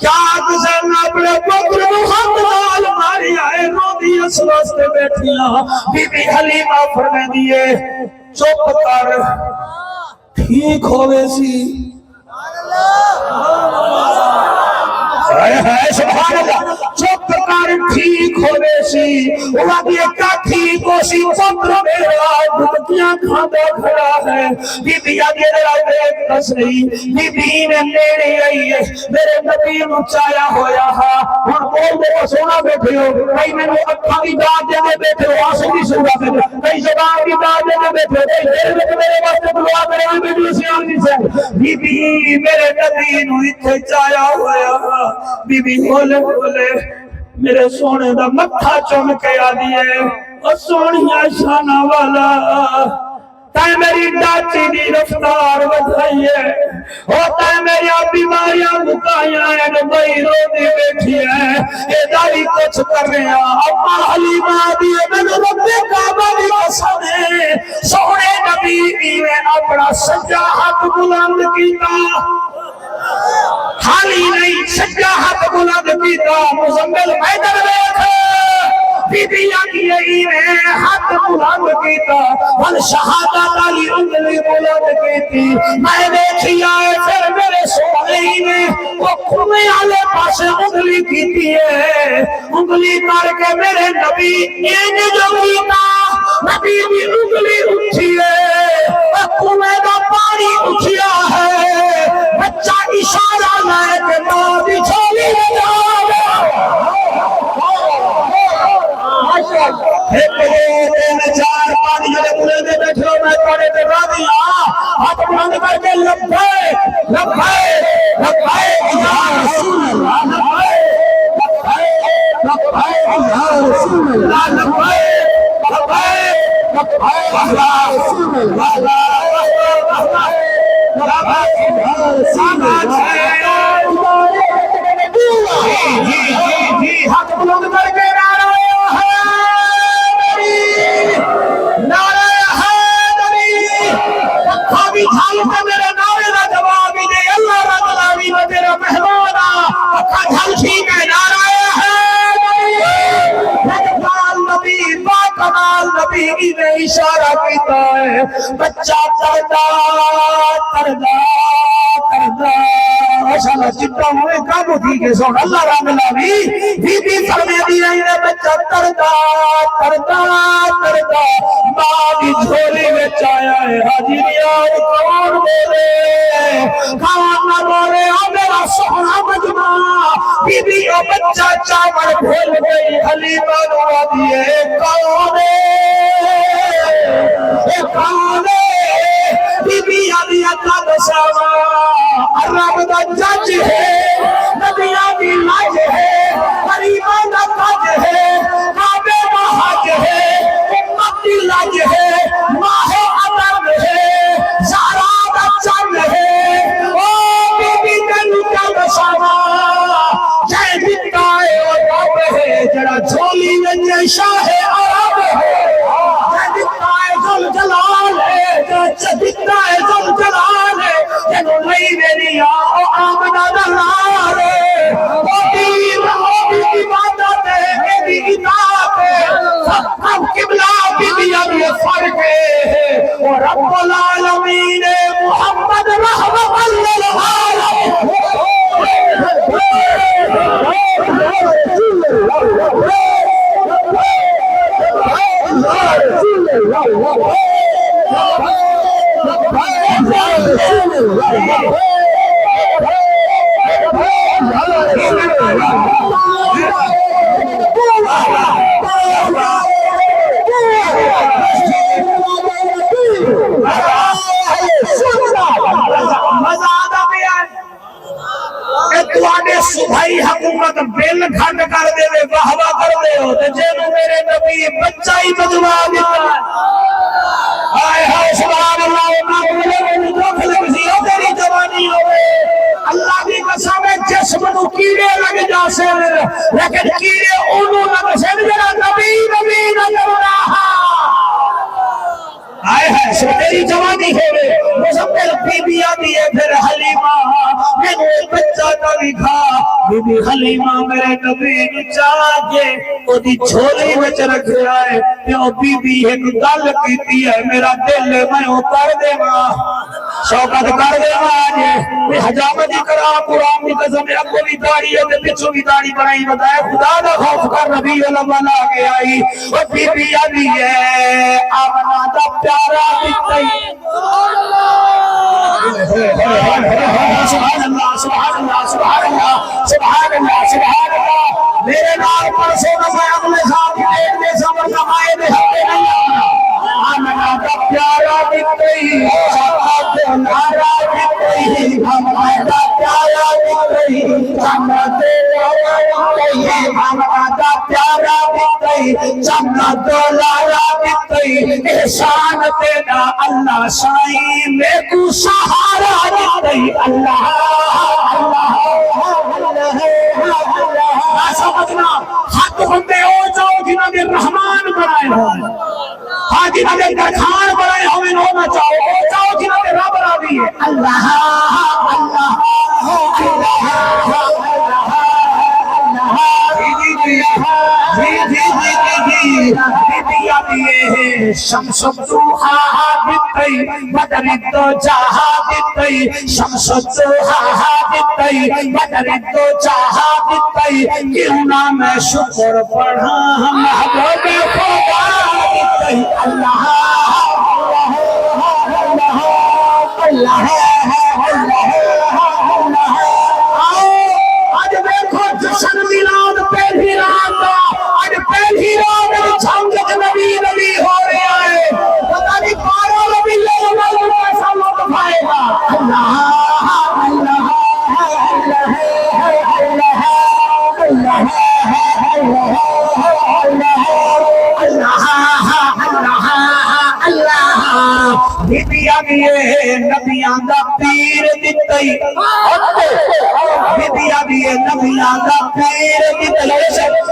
کیا کسن اپنے پتر محمد نال ماری آئے رو دی اس واسطے بیٹھیاں بی بی حلیمہ فرمے دیئے چپ کر ٹھیک ہوئے سی سبحان اللہ چپ کر ٹھیک ہوئے سی وہ دیئے کا ٹھیک ہو سی پتر میرا دھمکیاں کھاندہ کھڑا ہے بی بی آگے میرا دیکھ کس نہیں بی بی نے میرے آئی ہے میرے نبی نچایا ہویا ہا اور بول دے وہ سونا بیٹھے ہو کئی میں نے اکھا کی داد دینے بیٹھے ہو آسے کی سورا پہ کئی زبان کی داد دینے بیٹھے ہو کئی دیر میں میرے واسطے دعا کرے ہوئے بی بی سیان جی سے بی بی میرے نبی نو اتھے چایا ہویا ہا بی بی بولے بولے میرے سونے دا متھا چوم کے آدھیے اور سونیاں شانہ والا تائیں میری ڈاچی دی رفتار بدھائیے ہوتا ہے میری بیماریاں مکائیاں ہیں نبائی رو دی بیٹھی ہے اے داری کچھ کر رہے ہیں اپا حلیمہ دیئے میں نے رب کعبہ دی قسم ہے سونے نبی ایویں اپنا سجا ہاتھ بلند کیتا خالی نہیں سجا ہاتھ بلند کیتا مزمل میدر بیٹھے بی بی آگی ایویں ہاتھ بلند کیتا ون شہادت علی انگلی بلند کیتی میں دیکھی آئے پھر میرے سونے میں وہ کھوے آلے پاسے انگلی کیتی ہے انگلی کر کے میرے نبی یہ جو کیتا نبی بھی انگلی اٹھی ہے کھوے دا پانی اٹھیا ہے بچہ اشارہ لائے کہ ماں بھی چھولی میں جاؤ ایک دن چار پانی جلے ملے دے بیٹھے ہو میں توڑے دے را دیا ہاتھ بلند کر کے لبھائے لبھائے لبھائے یا رسول اللہ لبھائے لبھائے یا رسول اللہ لبھائے لبھائے لبھائے یا رسول اللہ لبھائے جی ہاتھ بلند کر کے میرے نعرے دا جواب دے اللہ رب العالمین تیرا مہمانا اکھا جھل ٹھیک ہے نعرہ ہے نبی باکمال نبی نے اشارہ کیتا ہے بچہ تردہ تردہ تردہ ماشاءاللہ چٹا ہوئے کامو تھی کہ سون اللہ رب العالمین بی فرمے دی رہی نے بچہ تردہ تردہ تردہ ماں بھی جھولی میں چایا ہے حاجریان کون بولے کون نہ بولے او میرا سونا مجمع بی او بچہ چاور بھول گئی حلیمہ نوا دیئے کون بی علی اللہ بساوا عرب دا جج ہے نبیہ دی لاج ہے غریبہ دا تاج ہے کعبے دا حج ہے امت دی لاج ہے ماہ عدم ہے زہرا دا چند ہے او بی تینو کیا بساوا جائے دکھتا ہے اور رب ہے جڑا جھولی میں شاہ عرب ہے جائے دکھتا ہے ذل جلال ہے جائے دکھتا ہے ذل جلال ہے جنہوں نہیں میری آؤ آمنہ دلال ہے وہ دیر وہ بھی عبادت ہے میری کتاب ہے ہم قبلہ بھی اب یہ فرق ہے اور رب العالمین محمد رحمت للعالمین صبحی حکومت بل گھٹ کر دے وے واہوا کر دے ہو تے جنوں میرے نبی بچہ ہی بدوا دیتا ہائے ہائے سبحان اللہ نہ دکھ لگ سی او تیری جوانی ہوے اللہ دی قسم ہے جسم نو کیڑے لگ جاسے لیکن کیڑے اونوں لگ سن جڑا نبی نبی نہ کرنا ہائے ہائے میری جوانی ہوئے مزمل بی بی آدھی ہے پھر حلیمہ میں نے بچہ کا بھی کھا بی بی حلیمہ میرے نبی چاہے وہ دی جھولی میں رکھ رہا ہے کہ وہ بی بی ایک گل کیتی ہے میرا دل میں اتر دے ماں شوقت کر دے ماں آجے حجامت کرا قرآن کی قسم میرا کوئی داڑھی ہے پچھو بھی داڑھی بنائی بتائے خدا دا خوف کر نبی علم آگے آئی اور بی بی آدھی ہے آمنہ دا پیارا بکتائی سبحان اللہ سبحان اللہ سبحان اللہ سبحان اللہ سبحان اللہ میرے نال پر سونا میں اگلے ساتھ ایک میں سمر کمائے دے ہتے نہیں آمنہ دا پیارا بکتائی سبحان اللہ بکتائی آمنہ دا پیارا بکتائی سبحان اللہ پیارا بکتائی جنت لارا بکتائی احسان تیرا اللہ سائیں میں کو سہارا بکتائی اللہ اللہ سمجھنا حق بندے ہو جاؤ جنہاں نے رحمان بنائے ہوئے ہاں جنہاں نے درخان بنائے ہوئے ہونا چاہو ہو جاؤ جنہاں نے رب راوی ہے اللہ اللہ شمس الضحا بتئی بدر الدجا بتئی شمس الضحا بتئی بدر الدجا بتئی کیوں نہ میں شکر پڑھا محبوب خدا بتئی اللہ اللہ اللہ آج دیکھو جشن میلاد پہلی رات آج پہلی رات جھنجت نبی نبی ہو رہا ہے پتہ نہیں پارا نبی لوگ ایسا لطف آئے گا اللہ اللہ نبیاں دا پیر دتئی نبیاں دا پیر دتئی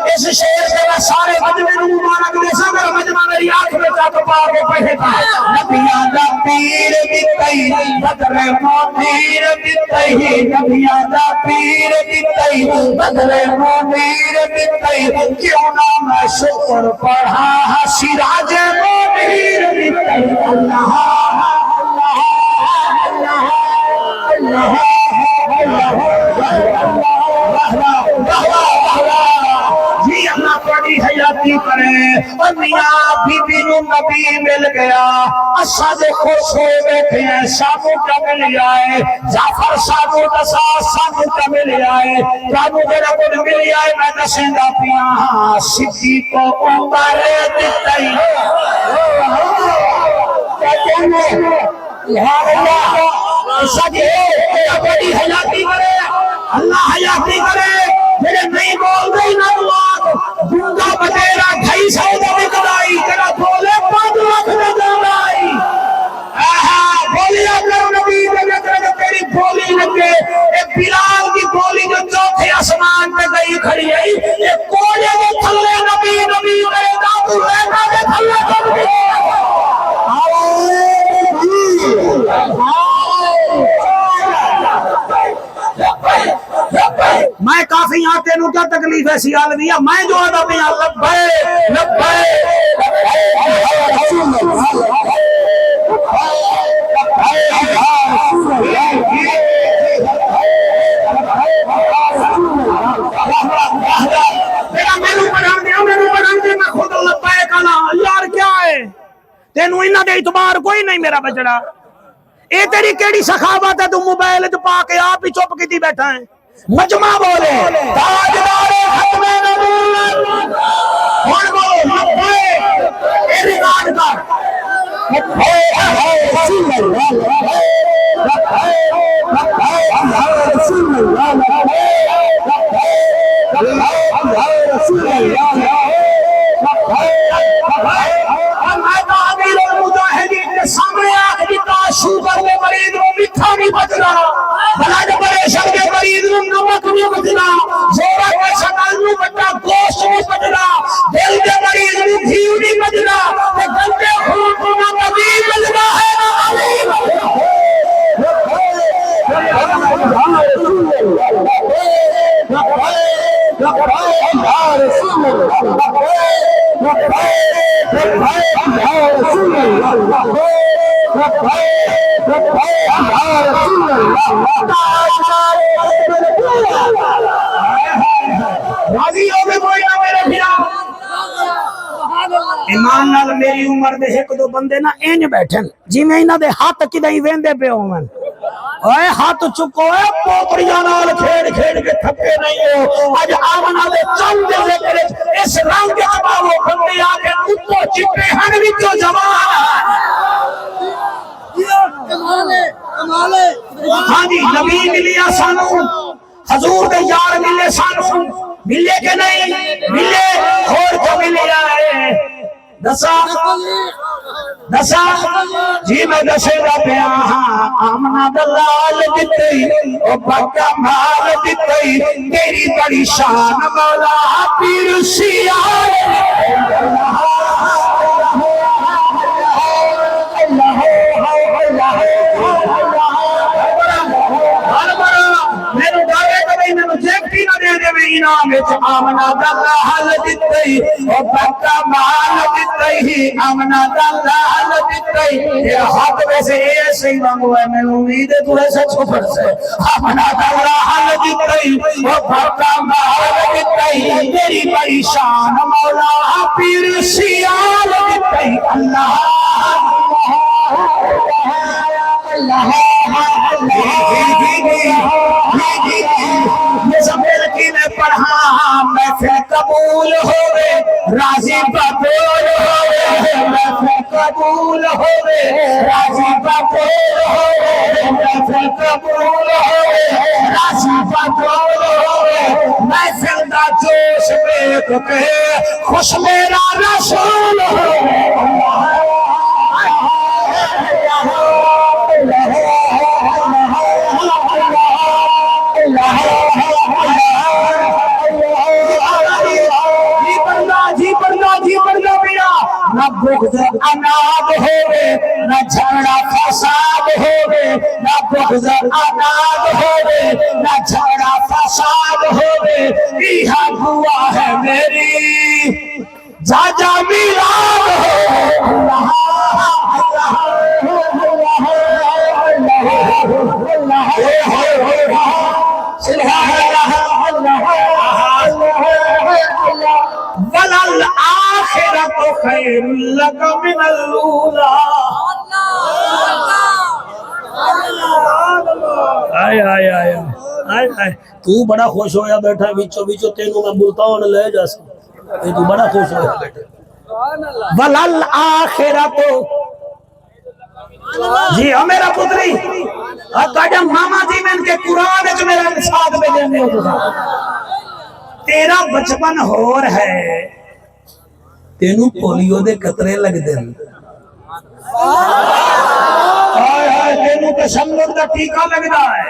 اس شیر سے میں سارے مجمع نو مبارک دے سا میرا مجمع میری آنکھ میں چاہت پار کو پہتا نبیاں دا پیر دتئی بدر منیر دتئی نبیاں دا پیر دتئی بدر منیر دتئی کیوں نہ میں شکر پڑھا سراج منیر دتئی اللہ جی اللہ بڑی حیاتی کرے اور میاں بی بی نو نبی مل گیا اسا دے خوش ہوئے بیٹھے ہیں سانو کا مل جائے جعفر سانو دسا سانو کا مل جائے جانو میرا کو مل جائے میں نسیندہ پیاں صدیق کو عمر دتئی بڑی حیاتی کرے اللہ حیاتی کرے میرے نہیں بول گئی نہ دعات گنگا بٹیرا ڈھائی سو دبی کرائی تیرا بولے 5 لاکھ میں دلائی بولی اگر نبی نے تیری بولی لگے ایک بلال کی بولی جو چوتھے آسمان پہ گئی کھڑی ہے ایک کوڑے کے تھلے نبی نبی میرے دادو رینا کے تھلے کر گئی میں کافی آتے نو کیا تکلیف ہے سیال دیا میں جو آدھا پہ لبے لبے میں خود لبے کنا یار کیا ہے تینو انہ دے اعتبار کوئی نہیں میرا بچڑا اے تیری کیڑی سخاوت ہے تو موبائل تو پا کے آپ ہی چپ کیتی بیٹھا ہے مجمع بولے تاجدار ختم نبوت کون بولو لبے اے ریکارڈ کر لبے رسول اللہ لبے رسول اللہ لبے رسول اللہ سامنے آگ جتا شوگر میں مریض میں مٹھا نہیں بچنا بلڈ پریشر کے مریض میں نمک نہیں بچنا زورا کے شکل میں بچنا گوشت نہیں بچنا دل کے مریض میں گھی نہیں بچنا گندے خون کو نہ کبھی بچنا ہے راضی ہو گئے کوئی نہ میرے بھیا ایمان نال میری عمر دے ایک دو بندے نا اینج بیٹھن جی میں انہاں دے ہاتھ کدیں ویندے پے ہون اوئے ہاتھ چکو اے پوپڑیاں نال کھیڑ کھیڑ کے تھکے نہیں ہو اج آمنا دے چند دے ذکر اس رنگ وچ باو بندے آ کے اُتو چٹے ہن وچوں جوان ہاں جی نبی ملیا سانو حضور دے یار ملے سانو ملے کہ نہیں ملے اور جو ملیا ہے دسا جی میں دسے گا پیا آمنا دلال دتے او بکا مال دتے تیری بڑی شان مولا پیر سیار آمنا دلال دتے او بکا مال دتے آمنا دلال دتے یہ ہاتھ ویسے ایسے ہی مانگو ہے میں امید ہے تو ایسا چھپر سے آمنا دلال دتے او بکا مال دتے تیری بڑی شان مولا پیر سیال دتے اللہ پڑھا محفل قبول ہوئے راضی قبول ہوئے محفل قبول ہوئے راضی قبول ہوئے محفل قبول ہوئے راضی قبول ہوئے محفل دا جوش دیکھ کے خوش میرا رسول ہوئے نہ بغض اناد ہوئے نہ جھگڑا فساد ہوئے نہ بغض اناد ہوئے نہ جھگڑا فساد ہوئے یہ دعا ہے میری جاجا میلاد وَلَلْآخِرَةُ خَيْرٌ لَكَ مِنَ الْأُولَىٰ تو بڑا خوش ہویا بیٹھا وچو وچو تینوں میں ملتان لے جا سکتا تو بڑا خوش ہویا بیٹھا وَلَلْآخِرَةُ جی ہاں میرا پتری کاجم ماما جی میں ان کے قرآن جو میرا ساتھ میں دینے ہو تو تیرا بچپن ہور ہے تینو پولیو دے قطرے لگ دیں تینو تشنج دا ٹیکا لگ دا ہے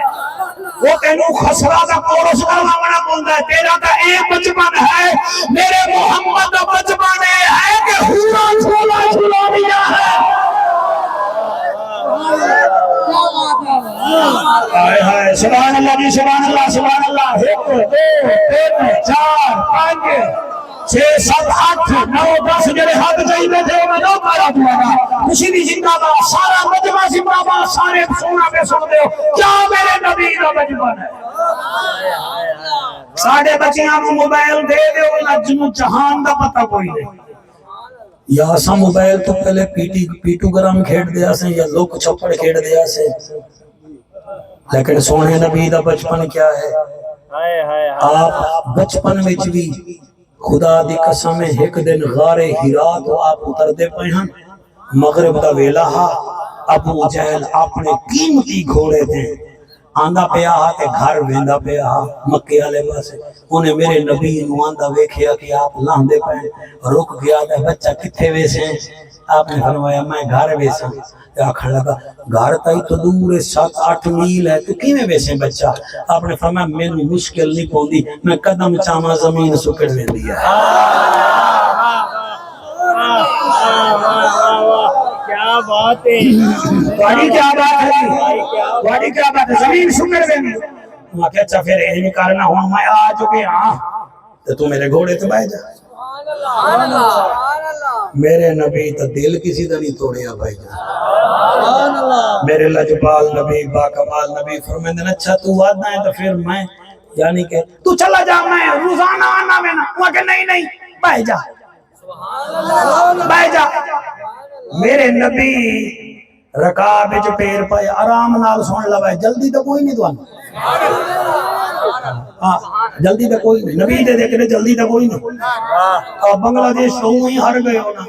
وہ تینو خسرہ دا کورس کروانا پوندا ہے تیرا دا ایک بچپن ہے میرے محمد دا بچپن ہے کہ ہورا چھولا چھولا دیا ہے سبحان اللہ جی سبحان اللہ سبحان اللہ 1 2 3 4 5 6 7 8 9 10 جڑے ہاتھ چاہیے تھے میں نو پارا دوں گا خوشی بھی زندہ باد سارا مجمع زندہ باد سارے سونا پہ سن دے کیا میرے نبی کا بچپن ہے ساڈے بچیاں کو موبائل دے دیو نجم جہان دا پتہ کوئی نہیں یا اسا موبائل تو پہلے پیٹو گرام کھیڑ دیا سے یا لوک چھپڑ کھیڑ دیا سے لیکن سونے نبی دا بچپن کیا ہے آپ بچپن میں بھی خدا دی قسم ایک دن غار ہرا تو آپ اتر دے پہ ہیں مغرب دا ویلا ہا ابو جہل اپنے قیمتی گھوڑے تھے آندہ پہ آہا کہ گھر ویندہ پہ آہا مکے والے پاسے انہیں میرے نبی نو آندہ ویکھیا کہ آپ لاندے پہ رک گیا تھا بچہ کتھے ویسے ہیں آپ نے فرمایا میں گھر ویسے ہیں آکھن لگا گھر تائی تو دور 7-8 میل ہے تو کی میں ویسے بچہ آپ نے فرمایا میں نے مشکل نہیں پوندی میں قدم چاما زمین سکڑ میں دیا کیا بات ہے بڑی کیا بات ہے بڑی کیا بات ہے زمین سکڑ میں میں کہ اچھا پھر یہ کرنا ہوں میں آ چکے ہاں تو میرے گھوڑے تو بھائی جا میرے نبی تو دل کسی دا نہیں توڑیا بھائی جان میرے لجپال نبی باکمال نبی فرمائیں اچھا تو وعدہ ہے تو پھر میں یعنی کہ تو چلا جا میں روزانہ آنا میں نا وہ کہ نہیں بہ جا بہ جا میرے نبی رکاب وچ پیر پائے آرام نال سن لوے جلدی تو کوئی نہیں تانوں ہاں جلدی تو کوئی نہیں نبی دے دیکھنے جلدی تو کوئی نہیں اور بنگلہ دیش تو ہی ہر گئے ہونا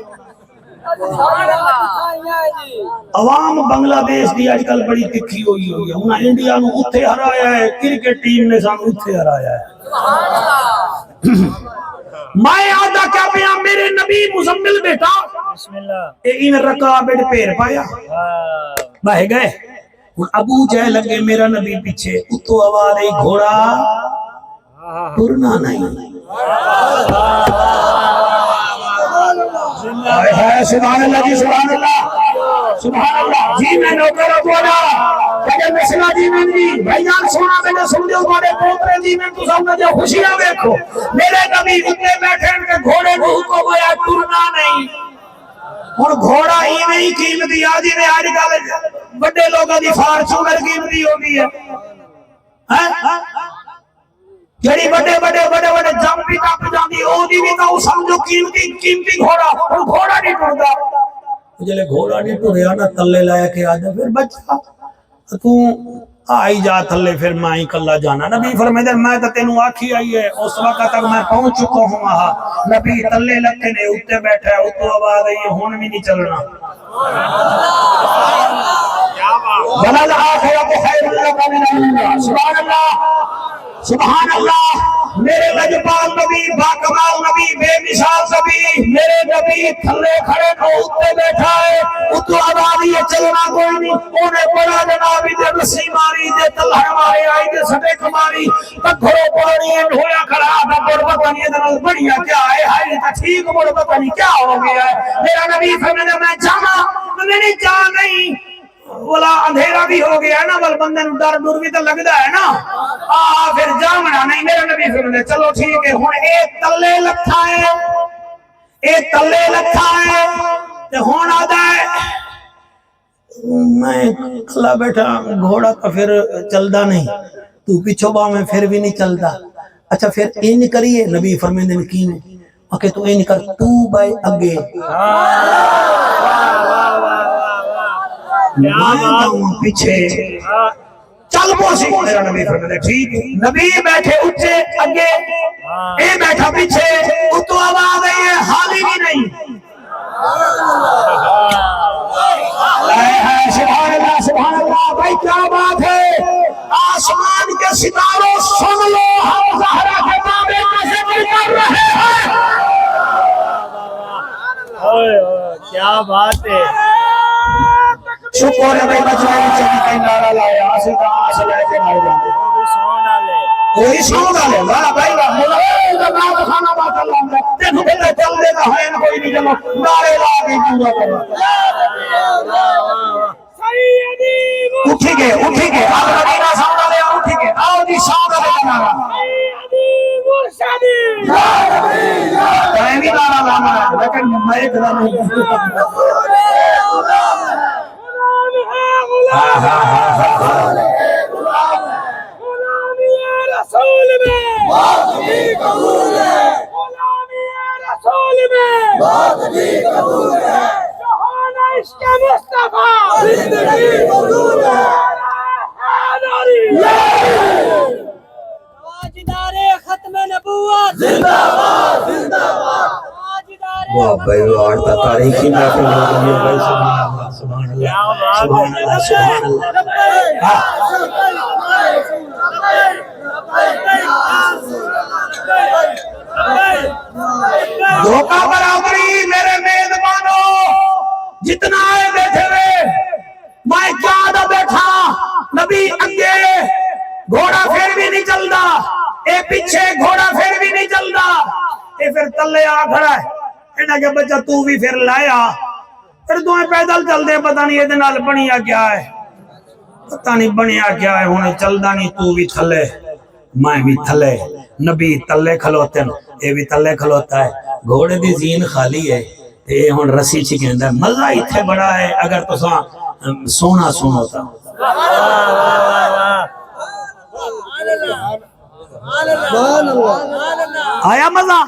عوام بنگلہ دیش دی آج کل بڑی تکھی ہوئی ہے انہاں انڈیا نو اتھے ہرایا ہے کرکٹ ٹیم نے سانو اتھے ہرایا ہے میں آدھا کیا پیا میرے نبی مزمل بیٹا بسم اللہ این رکابت پیر پایا بہ گئے ابو جہل لگے میرا نبی پیچھے اتو آواز آئی گھوڑا ٹرنا نہیں سبحان اللہ جی سبحان اللہ سبحان اللہ جی میں نوکر بولا کہ مسئلہ جی میں نہیں بھائی جان سونا میں نے سن دیو بڑے پوترے جی میں تو سامنے جو خوشیاں دیکھو میرے نبی اتنے بیٹھے ان کے گھوڑے کو کو گیا ٹرنا نہیں اور گھوڑا ہی نہیں قیمتی آجی نے آج کل بڑے لوگوں دی فارچونر قیمتی ہوگی ہے جڑی بڑے جمپی ٹپ جاندی او دی بھی تو سمجھو قیمتی گھوڑا اور گھوڑا نہیں ٹردا جلے گھوڑا نہیں ٹریا نا تلے لایا کے آ جا پھر بچہ تو آئی جا تھلے پھر میں ہی کلا جانا نبی فرمائے میں تو تینوں آکھی آئی ہے اس وقت تک میں پہنچ چکا ہوں وہاں نبی تلے لکھے نے اتے بیٹھا ہے اتو آواز آئی ہون بھی نہیں چلنا بلا الآخرۃ خیر لک من الأولى سبحان اللہ سبحان اللہ میرے لجپال نبی باکمال نبی بے مثال نبی میرے نبی تھلے کھڑے کو اتے بیٹھا ہے اتو آواز یہ چلنا کوئی نہیں انہیں بڑا جنابی دے رسی ماری دے تلہر مارے آئی دے سٹیک ماری پتھروں پڑی ہے ہویا کھڑا تھا بڑ پتہ نہیں ادھر بڑھیا کیا ہے ہائی تا ٹھیک بڑ پتہ نہیں کیا ہو گیا ہے میرا نبی فرمایا میں جانا میں نہیں جا نہیں بولا اندھیرا بھی ہو گیا ہے نا بل بندے نو ڈر ڈر بھی تو لگدا ہے نا پھر جامنا نہیں میرا نبی فرمایا چلو ٹھیک ہے ہن اے تلے لکھا ہے تے ہن آدا ہے میں کھلا بیٹھا گھوڑا تو پھر چلدا نہیں تو پیچھے با میں پھر بھی نہیں چلدا اچھا پھر این کریے نبی فرماندے نے کیوں کہ تو این کر تو بھائی اگے پیچھے چل پوسی میرا نبی فرماتے ٹھیک نبی بیٹھے اٹھے اگے اے بیٹھا پیچھے اتو آواز آئی ہے حالی بھی نہیں سبحان اللہ بھائی کیا بات ہے آسمان کے ستاروں سن لو ہم زہرا کے بابے کیسے بڑھ کر رہے ہیں کیا بات ہے شکر ہے بھائی بچائی چلی کئی نارا لایا آسے کا آسے لائے کے مار جاندے وہی سون آلے لالا بھائی را مولا ایدہ نام خانہ بات اللہ نے دیکھو بھئی چل دے گا ہے کوئی نہیں جلو نارے لاغی پورا کرو اٹھی گئے آگ مدینہ سون آلے اٹھی گئے آؤ جی سون آلے کا نارا کہیں بھی نارا لانا ہے لیکن میں ایک نہیں غلامی رسول میں بات بھی قبول ہے غلامی رسول میں بات بھی قبول ہے جہان عشق مصطفیٰ زندگی قبول ہے تاجدار ختم نبوت زندہ باد زندہ باد واہ بھائی اور تاریخی محفل ہو گئی ہے بھائی سبحان اللہ سبحان اللہ سبحان اللہ دھوکہ برابری میرے میزبانوں جتنا آئے بیٹھے ہوئے میں کیا بیٹھا نبی اگے گھوڑا پھر بھی نہیں چلتا اے پیچھے گھوڑا پھر بھی نہیں چلتا اے پھر تلے آ کھڑا ہے اینا کہ بچہ تو بھی پھر لایا پھر دوئے پیدل چل دے پتہ نہیں یہ نال بنیا کیا ہے پتہ نہیں بنیا کیا ہے ہونے چلدا نہیں تو بھی تھلے میں بھی تھلے نبی تلے کھلوتے ہیں اے بھی تلے کھلوتا ہے گھوڑے دی زین خالی ہے تے ہن رسی چ کہندا مزہ ایتھے بڑا ہے اگر تساں سونا سنو تا آیا مزہ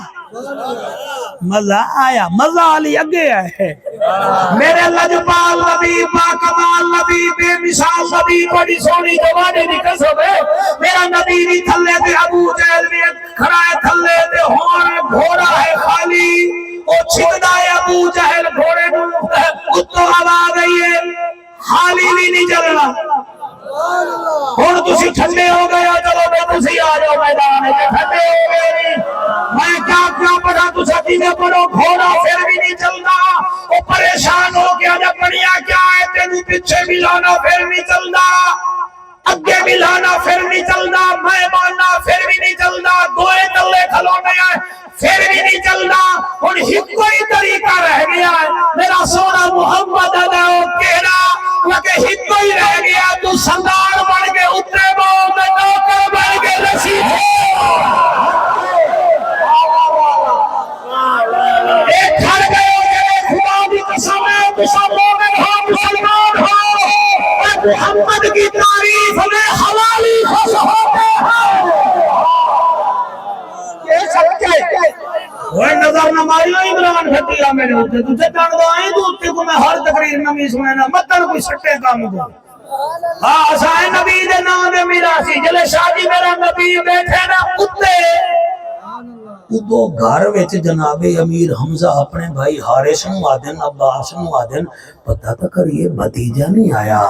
مزہ آیا مزہ علی اگے ہے میرے لجپال نبی باکمال نبی بے مثال نبی بڑی سونی جوانی دی قسم ہے میرا نبی بھی تھلے تے ابو جہل بھی کھڑا ہے تھلے تے ہون گھوڑا ہے خالی او چھکدا ہے ابو جہل گھوڑے نوں کتوں آواز آئی ہے خالی بھی نہیں چلنا ہن تسی ٹھنڈے ہو گئے ہو چلو میں تسی آ جاؤ میدان وچ ٹھنڈے ہو گئے میں کیا پڑھا تسا کیویں پڑھو گھوڑا پھر بھی نہیں چلتا وہ پریشان ہو گیا جب بڑھیا کیا ہے تینوں پیچھے بھی لانا پھر نہیں چلتا اگے بھی لانا پھر نہیں چلتا میں ماننا پھر بھی نہیں چلتا دوئے تلے کھلونے آئے پھر بھی نہیں چلتا ہن ایک کوئی طریقہ رہ گیا ہے میرا سونا محمد ہے وہ کہنا کہ ایک کوئی رہ گیا تو سردار بن کے اترے بہو میں نوکر بن کے رسی ایک گھر گئے ہو خدا کی قسم ہے مومن ہو مسلمان ہو محمد کی تعریف میں حوالی خوش ہوتے ہیں یہ سب کیا وہ نظر نمائیو عمران خطیہ میں نے ہوتے تجھے جان دو آئیں تو اتے کو میں ہر تقریر نمی سنینا مطلب کوئی سٹے کام دو ہاں سائے نبی دے نام دے میراسی جلے شادی میرا نبی بیٹھے نا اتے ادو گھر وچ جناب امیر حمزہ اپنے بھائی حارث نو آدن عباس نو آدن پتہ تک یہ بھتیجا نہیں آیا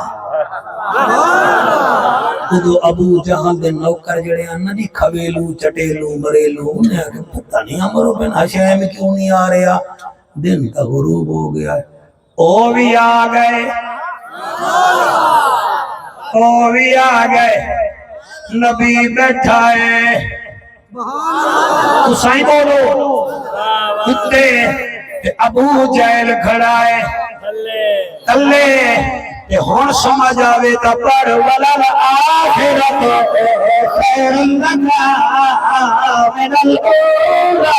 ادو ابو جہل دے نوکر جڑے ہیں جی کھویلو چٹیلو مریلو انہیں کہ پتہ نہیں امرو بن حشیم کیوں نہیں آ رہا دن تا غروب ہو گیا او بھی آ گئے او بھی آ گئے نبی بیٹھا ہے تسائیں بولو کتے ابو جہل کھڑا ہے تلے کہ ہون سمجھ آوے تا پر ولل آخرت خیر لگا من الاولا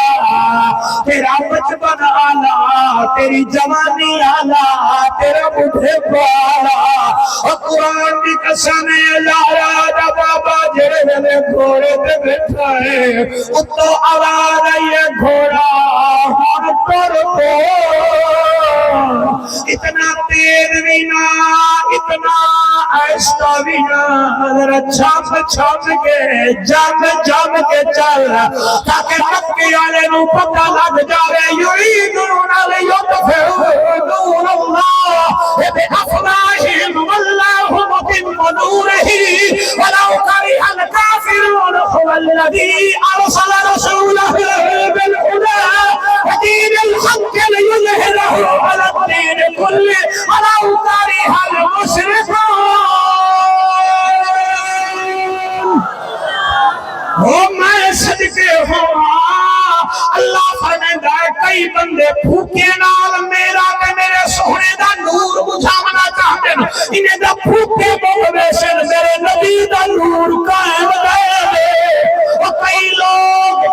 تیرا بچپن آلا تیری جوانی آلا تیرا بڑھے پالا اور قرآن کی قسم یارا دا بابا جڑے ویلے گھوڑے تے بیٹھا ہے اتو آواز آئی ہے گھوڑا ہون پر اتنا تیز بھی نہ اتنا آہستہ بھی نہ ذرا چھپ چھپ کے جم کے چل تاکہ مکے والے نو پتہ لگ جائے یریدون لیطفئوا نور اللہ بافواہہم واللہ متم نورہ ولو کرہ الکافرون هو الذی ارسل رسولہ بالہدی ودین الحق لیظہرہ علی الدین کلہ ولو کرہ المشرکون وہ میں صدقے ہوں اللہ فرمائے ہے کئی بندے بھوکے نال میرا تے میرے سونے دا نور بجھاونا چاہتے ہیں انہیں دا بھوکے مویشن میرے نبی دا نور قائم رہے اور کئی لوگ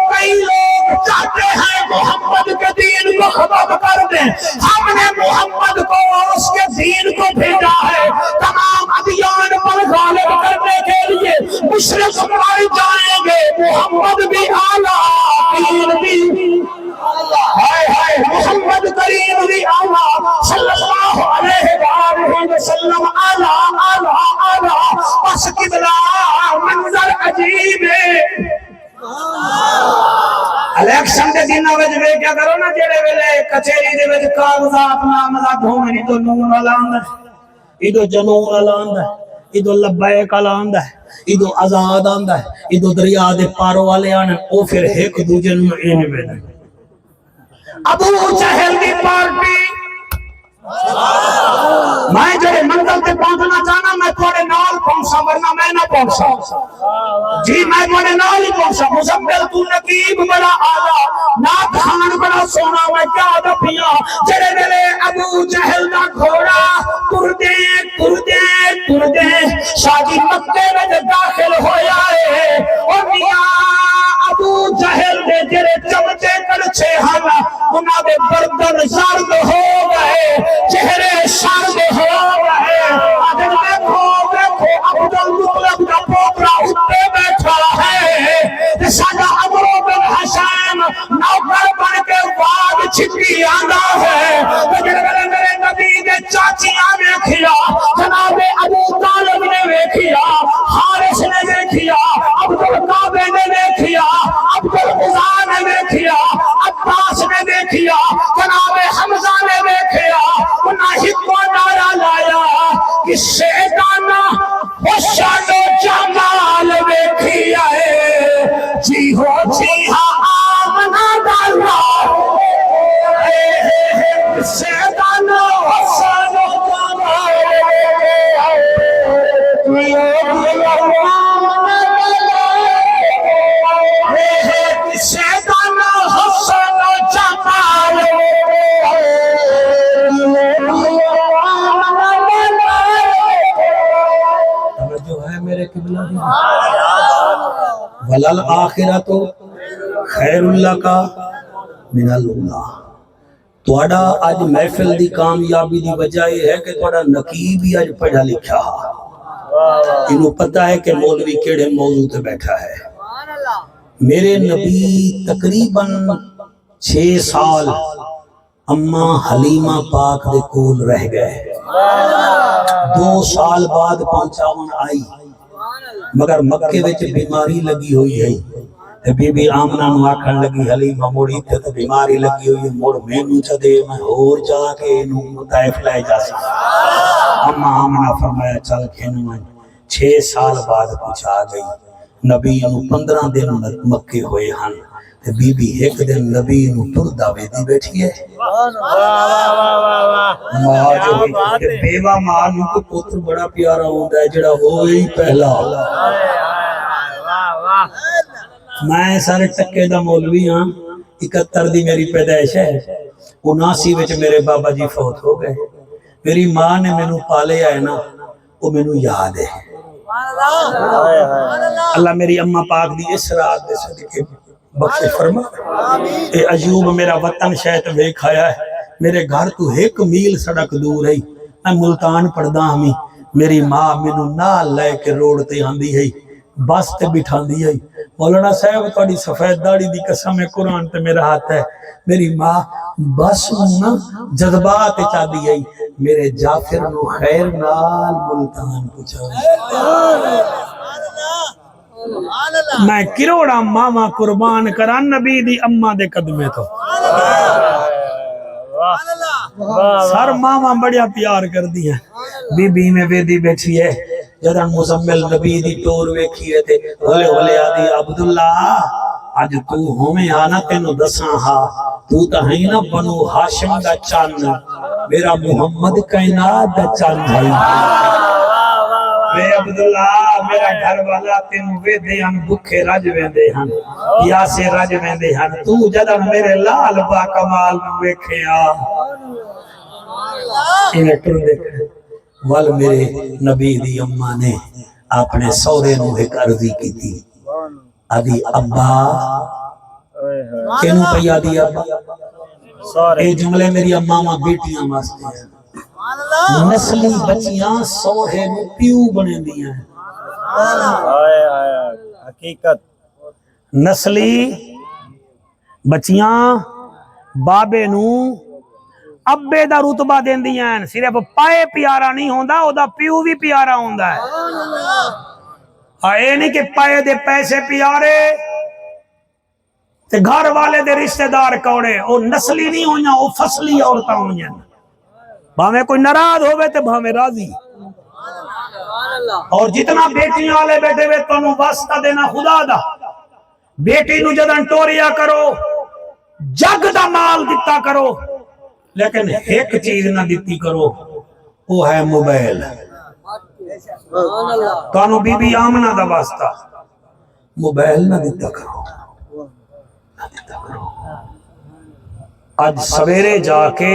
چاہتے ہیں محمد کے دین کو ختم کر دیں ہم نے محمد کو اور اس کے دین کو بھیجا ہے تمام ادیان پر غالب کرنے کے لیے مشرق مار جائیں گے محمد بھی آلہ دین بھی ہائے ہائے محمد کریم بھی آلہ صلی اللہ علیہ وآلہ وسلم آلہ بس قبلہ منظر عجیب ہے الیکشن دے دنوں وچ وے کیا کرو نا جڑے ویلے کچہری دے وچ کاغذات نامزد ہون ادو نور اعلان ادو جنون اعلان ادو لبیک اعلان ادو آزاد آندا ہے ادو دریا دے پارو والے آن او پھر ایک دوجے نوں ایویں ویندے ابو جہل دی پارٹی میں جو منزل تے پہنچنا چاہنا میں تھوڑے نال پہنچا ورنہ میں نہ پہنچا جی میں تھوڑے نال ہی پہنچا مزمل تو نقیب بڑا آلہ نات خان بڑا سونا میں کیا دفیاں جڑے ویلے ابو جہل دا گھوڑا تر دے شاہی مکے میں داخل ہویا ہے اور میاں ابو جہل دے جڑے چمچے کڑچے ہن انہاں دے برد بدن زرد ہو گئے چہرے سرد ہو گئے اگر دیکھو دیکھو عبد المطلب کا پوترا اٹھے بیٹھا ہے ساڈا عمرو بن حسین نوکر بن کے واد چھٹی آندا ہے میرے نبی دے چاچیاں ویکھیا جناب ابو طالب نے ویکھیا حارث نے ویکھیا عبد القابع نے ویکھیا عبد العزا نے ویکھیا عباس نے ویکھیا جناب حمزہ نے ویکھیا انہاں ہکو نعرہ لایا کہ شیطانہ حسن و جمال ویکھیا ہے جی ہو جی ہاں آمنہ ڈالا شیطانہ حسن و جمال ویکھیا ہے جی ہو جی ہاں آمنہ ڈالا شیطانہ حسن و جمال ویکھیا جو ہے میرے قبلہ دی ولل آخرت خیر اللہ کا من اللہ تواڈا اج محفل دی کامیابی دی وجہ یہ ہے کہ تواڈا نقیب ہی اج پڑھا لکھا انہوں پتہ ہے کہ مولوی کیڑے موضوع تے بیٹھا ہے میرے نبی تقریباً 6 سال اما حلیمہ پاک دے کول رہ گئے 2 سال بعد پہنچاون آئی مگر مکے وچ بیماری لگی ہوئی ہے تے بی بی آمنہ نو آکھن لگی حلیمہ موڑی تے بیماری لگی ہوئی ہے موڑ مینوں چدے میں اور جا کے انہوں طائف لائے جا سکتا اما آمنہ فرمایا چل کھینوں 6 سال بعد پہنچا گئی نبی انہوں 15 دن مکے ہوئے ہن بی بی ایک دن نبی نو ٹر دعوے دی بیٹھی ہے بیوہ ماں نو کو پوتر بڑا پیارا ہوتا ہے جڑا ہوئی پہلا میں سارے ٹکے دا مولوی ہاں 71 دی میری پیدائش ہے 79 وچ میرے بابا جی فوت ہو گئے میری ماں نے مینوں پالے آئے نا وہ مینوں یاد ہے اللہ میری اماں پاک دی اس رات دے صدقے بخش فرما اے ایوب میرا وطن شاید ویکھ آیا ہے میرے گھر تو 1 میل سڑک دور ہے میں ملتان پڑھدا ہمیں میری ماں مینوں نال لے کے روڈ تے آندی ہے بس تے بٹھاندی ہے مولانا صاحب تہاڈی سفید داڑھی دی قسم ہے قرآن تے میرا ہاتھ ہے میری ماں بس نا جذبات چاہدی ہے میرے جعفر نو خیر نال ملتان پہنچا میں کروڑا ماما قربان کران نبی دی اماں دے قدمے تو سر ماما بڑیا پیار کر دی ہے بی بی میں بیدی بیٹھی ہے جدن مزمل نبی دی ٹور ویکھی ہے تے ہولے ہولے آدھی عبداللہ آج تو ہمیں آنا تینو دساں ہاں تو تا ہے نا بنو ہاشم دا چاند میرا محمد کائنات دا چاند ہے میں عبداللہ میرا گھر والا تینو ویدے ہن بکھے رج ویندے ہن پیاسے رج ویندے ہن تو جدن میرے لال با کمال ویکھے آ انہیں ٹر دیکھ وال میرے نبی دی اماں نے اپنے سورے نو ایک عرضی کی تھی آدھی ابا کینوں پہ آدھی ابا اے جملے میری اماں ماں بیٹیاں واسطے ہیں نسلی بچیاں سوہے نو پیو بنے دیا ہیں حقیقت نسلی بچیاں بابے نو ابے دا رتبہ دین دیا ہیں صرف پائے پیارا نہیں ہوندا او دا پیو بھی پیارا ہوندا ہے اے نہیں کہ پائے دے پیسے پیارے تے گھر والے دے رشتہ دار کوڑے او نسلی نہیں ہویاں او فصلی عورتاں ہویاں بھاویں کوئی ناراض ہوئے تے بھاویں راضی اور جتنا بیٹیاں والے بیٹھے ہوئے تانوں واسطہ دینا خدا دا بیٹی نو جدن ٹوریا کرو جگ دا مال دتا کرو لیکن ایک چیز نہ دیتی کرو وہ ہے موبائل تانوں بی بی آمنہ دا واسطہ موبائل نہ دیتا کرو آج سویرے جا کے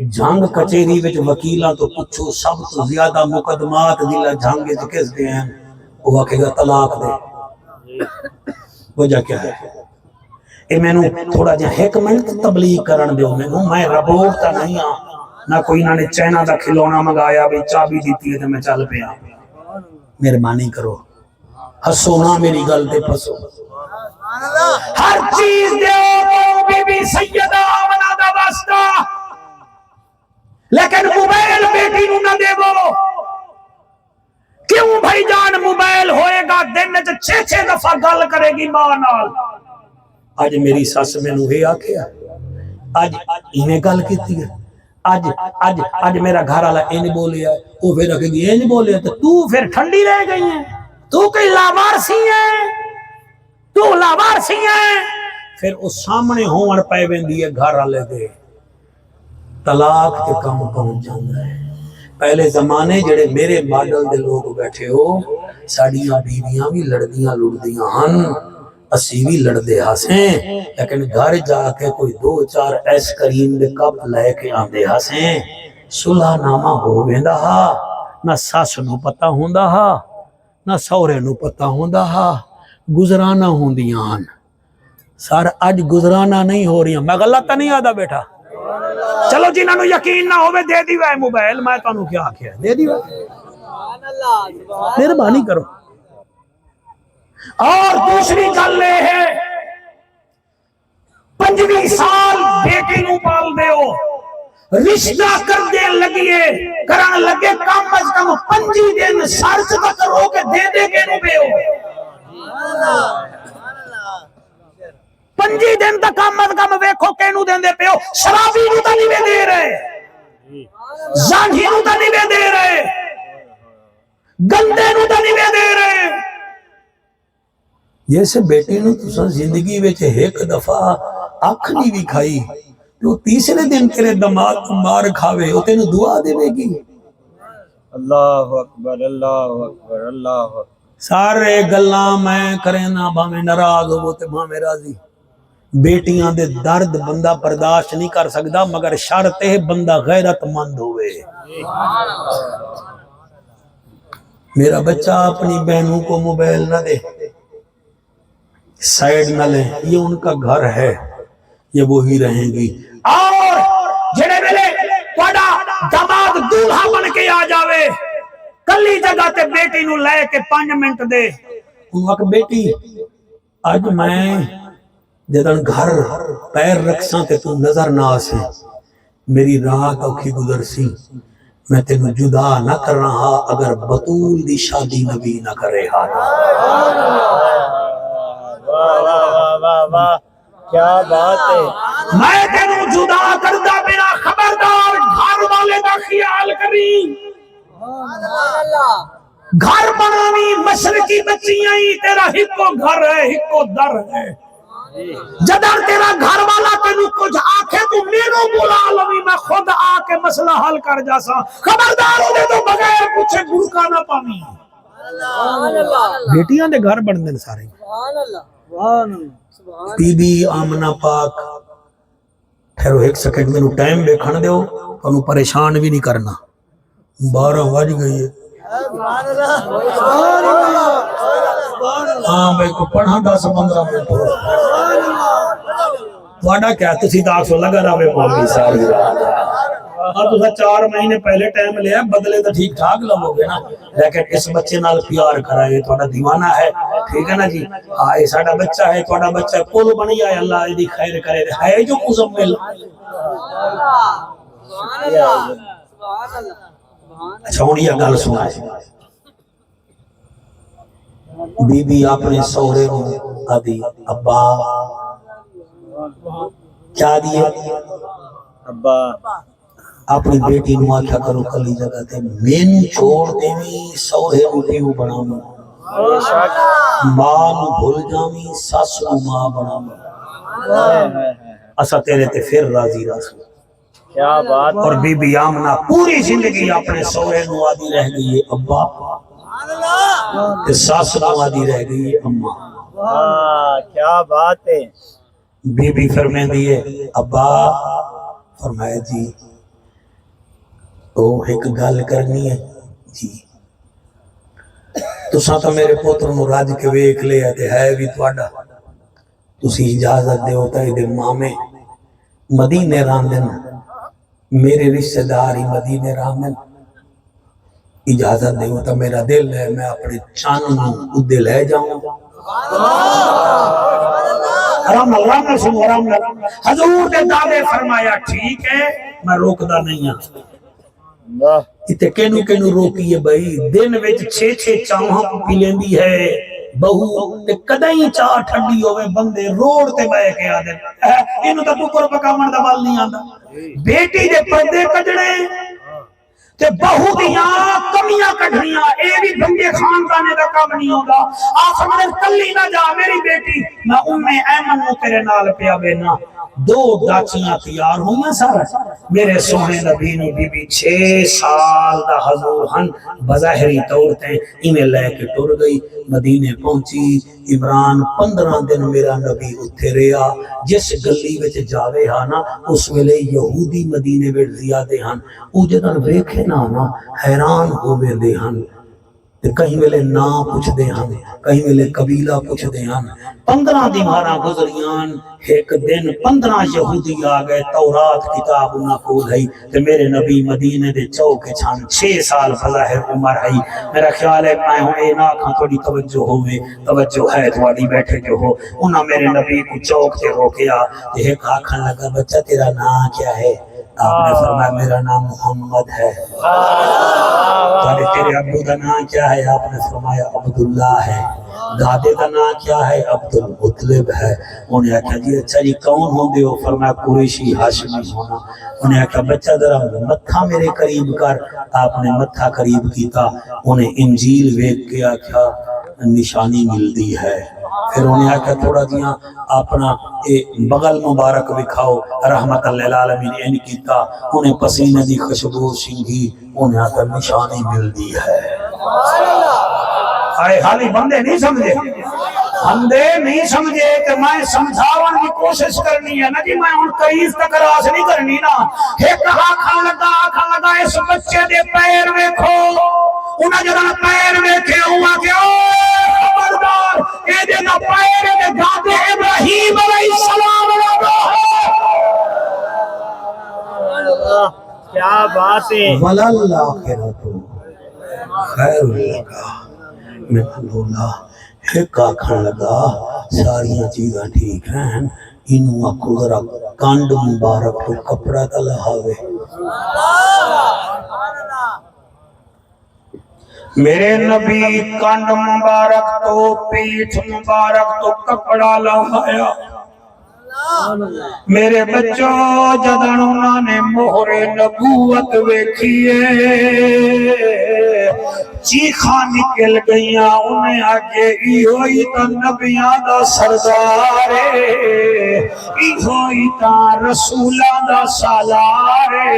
جھنگ کچھری وچ وکیلاں تو پوچھو سب تو زیادہ مقدمات دلا جھنگ وچ کس دے ہیں وہ آکھے گا طلاق دے وجہ کیا ہے اے مینوں تھوڑا جہا ایک منٹ تبلیغ کرن دیو مینوں میں ربوٹ تا نہیں ہاں نہ کوئی انہوں نے چائنا دا کھلونا منگایا بھی چابی دیتی ہے تو میں چل پیا مہربانی کرو ہسو نہ میری گل تے پھسو ہر چیز دیو بی بی سیدہ آمنہ دا واسطہ لیکن موبائل بیٹی نو نہ دیو کیوں بھائی جان موبائل ہوئے گا دن چھ چھ دفعہ گل کرے گی ماں نال آج میری ساس میں نوہے آکھیا آج انہیں گل کیتی ہے آج میرا گھر والا این بولیا وہ پھر رکھے گی این بولیا تو پھر ٹھنڈی رہ گئی ہے تو کوئی لاوارسی ہے تو لاوارسی ہے پھر اس سامنے ہون پے ویندی ہے گھر والے دے طلاق کے کم پہنچ جاتا ہے پہلے زمانے جڑے میرے ماڈل دے لوگ بیٹھے ہو ساڑیاں بیویاں بھی لڑدیاں لڑدیاں ہن اسی بھی لڑدے ہاسیں لیکن گھر جا کے کوئی دو چار ایس کریم دے کپ لے کے آندے ہاسیں صلح نامہ ہو ویندا ہا نہ ساس نو پتہ ہوندا ہا نہ سورے نو پتہ ہوندا ہا گزرانا ہوندیاں ہن سر اج گزرانا نہیں ہو رہی میں غلط تو نہیں آدھا بیٹا چلو جنہاں نو یقین نہ ہوئے دے دیوے موبائل میں تانوں کیا آکھیا دے دیوے مہربانی کرو اور دوسری گل یہ ہے 25 سال بیٹی نو پال دیو رشتہ کر دے لگیے کرن لگے کم از کم 25 دن سرچ تو کرو کہ دے کے نو بیو 25 دن تک کم از کم ویکھو کہ نو دین دے پیو شرابی نو تا نہیں دے رہے زانجی نو تا نہیں دے رہے گندے نو تا نہیں دے رہے جیسے بیٹی نو تساں زندگی وچ ایک دفعہ اکھ نہیں بھی کھائی تو تیسرے دن تیرے دماغ مار کھاوے او تینوں دعا دے گی اللہ اکبر اللہ اکبر اللہ اکبر سارے گلاں میں کرے نہ بھاویں ناراض ہو تے بھاویں راضی بیٹیاں دے درد بندہ برداشت نہیں کر سکدا مگر شرط ہے بندہ غیرت مند ہوئے میرا بچہ اپنی بہنوں کو موبائل نہ دے سائیڈ نہ لیں یہ ان کا گھر ہے یہ وہی رہیں گی اور جڑے ویلے تہاڈا داماد دولہا بن کے آ جاوے کلی جگہ تے بیٹی نو لے کے 5 منٹ دے ان وقت بیٹی اج میں جدن گھر پیر رکھساں تے تو نظر نہ آسے میری رات اوکھی گزر سی میں تینوں جدا نہ کر رہا اگر بطول دی شادی نبی نہ کرے ہاں واہ کیا بات ہے میں تینوں جدا کردہ بنا خبردار گھر والے دا خیال کری گھر بناوی مشرقی بچیاں ہی تیرا ہکو گھر ہے ہکو در ہے جدر تیرا گھر والا تینوں کچھ آکھے تو میروں بلا لوی میں خود آ کے مسئلہ حل کر جاسا خبردار ہو دے تو بغیر پوچھے گرکا نہ پامی بیٹیاں دے گھر بن دن سارے بی بی آمنہ پاک ٹھہرو ایک سیکنڈ میں نو ٹائم بے کھن دیو انہوں پریشان بھی نہیں کرنا 12 بج گئی ہے ہاں بھائی کو پڑھا 10-15 منٹ ہو واڈا کیا تسی تاکسو لگا رہا بے مولوی ساری اور تسا 4 مہینے پہلے ٹائم لیا بدلے تو ٹھیک ٹھاک لگو گے نا لیکن اس بچے نال پیار کرائے تھوڑا دیوانہ ہے ٹھیک ہے نا جی آئے ساڑا بچہ ہے تھوڑا بچہ کول بنی آئے اللہ ایدی خیر کرے ہے جو مزمل اچھا ہونیا گل سنا ہے بی بی اپنے سورے ہوں آدھی ابا کیا دیئے ابا اپنی بیٹی نو آکھا کرو کلی جگہ تے مین چھوڑ دیویں سورے پیو بناویں ماں نو بھول جاویں ساس نو ماں بناویں اسا تیرے تے پھر راضی راسو کیا بات اور بی بی آمنہ پوری زندگی اپنے سورے نو آدھی رہ گئی ہے ابا کہ ساس نو آدھی رہ گئی ہے اماں کیا بات ہے بی بی فرمائے دیئے ابا فرمائے جی او ایک گل کرنی ہے جی تو ساتھ میرے پوتر نو راج کے ویک لے آتے ہے بھی تواڈا تسی اجازت دیو تے دے مامے مدینے راندن میرے رشتہ دار ہی مدینے راندن اجازت دیو تا میرا دل ہے میں اپنے چانوں ادھے لے جاؤں رحم اللہ نے سنو رحم اللہ حضور نے دعوے فرمایا ٹھیک ہے میں روکدا نہیں ہوں اتے کینو روکیے بھائی دن وچ 6 چاواں پی لیندی ہے بہو تے کدیں چاہ ٹھنڈی ہوے بندے روڈ تے بیٹھ کے آدے اینو تے ٹکر پکاون دا ول نہیں آندا بیٹی دے پردے کڈنے تے بہو دیاں کمیاں کڈھنیاں اے بھی بندے خاندانے دا کام نہیں ہوندا آسمان کلی نہ جا میری بیٹی میں ایمن نو تیرے نال پیا بینا 2 داچیاں تیار ہوئیاں سارا میرے سونے نبی نو بی بی 6 سال دا حضور ہن بظاہری طور تے انہیں لے کے ٹر گئی مدینے پہنچی عمران 15 دن میرا نبی اتھے رہا جس گلی وچ جاوے ہاں نا اس ویلے یہودی مدینے وچ زیادہ ہن او جدن ویکھے نا حیران ہو ویندے ہن کہیں ویلے نا پوچھ دے ہن کہیں ویلے قبیلہ پوچھ دے ہن 15 دیواراں گزریاں ایک دن 15 یہودی آ گئے تورات کتاب انہاں کول ہے تے میرے نبی مدینے دے چوک چھان 6 سال بظاہر عمر ہے میرا خیال ہے میں ہن اے نا کھاں تھوڑی توجہ ہوے توجہ ہے تھوڑی بیٹھے جو ہو انہاں میرے نبی کو چوک تے روکیا تے ایک آکھن لگا بچہ تیرا نام کیا ہے آپ نے فرمایا میرا نام محمد ہے تیرے ابو کا نام کیا ہے آپ نے فرمایا عبداللہ ہے دادے کا نام کیا ہے عبد المطلب ہے انہیں آکھا جی اچھا جی کون ہوں دے ہو فرمایا قریشی ہاشمی ہونا انہیں آکھا بچہ ذرا متھا میرے قریب کر آپ نے متھا قریب کیتا انہیں انجیل ویکھ کے آکھا نشانی ملتی ہے پھر انہیں آکھا تھوڑا دیاں اپنا بغل مبارک بکھاؤ رحمت اللہ العالمین ان کیتا انہیں پسینے دی خوشبو سنگھی انہیں آکھا نشانی ملتی ہے آئے حالی بندے نہیں سمجھے کہ میں سمجھاون کی کوشش کرنی ہے نا جی میں ان قریض تک راس نہیں کرنی نا ایک آنکھاں لگا اس بچے دے پیر ویکھو انہاں جداں پیر ویکھے ہوا کہ او خبردار اے دے نا پیر دے دادے ابراہیم علیہ السلام کیا بات ہے وللآخرۃ خیر لگا میں بولا ایک آکھن لگا ساریاں چیزاں ٹھیک ہیں انہوں آکھو ذرا کانڈ مبارک تو کپڑا تا لہاوے میرے نبی کانڈ مبارک تو پیٹھ مبارک تو کپڑا لہایا میرے بچوں جدن انہوں نے مہر نبوت ویکھیے چیخاں نکل گئیاں انہیں آگے ایہوئی تا نبیاں دا سردارے ایہوئی تا رسولہ دا سالارے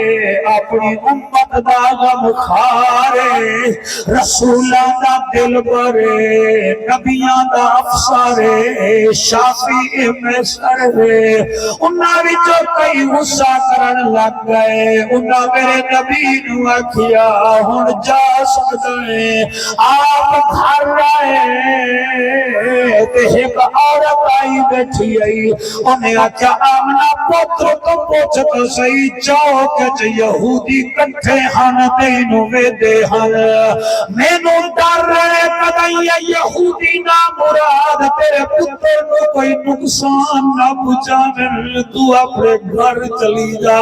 اپنی امت دا غم خارے رسولہ دا دل برے نبیاں دا افسارے شافی مصر انہاں وچوں کئی غصہ کرن لگ گئے انہاں میرے نبی نو آکھیا ہن جا سکدا ہے آپ گھر رہے تے ایک عورت آئی بیٹھی آئی انہیں آکھیا آمنہ پتر تو پوچھ تو صحیح چوک چ یہودی کٹھے ہن تینو ویدے ہن مینوں ڈر رہے کدی یہودی نہ مراد تیرے پتر نو کوئی نقصان نہ پہنچاویں تو اپنے گھر چلی جا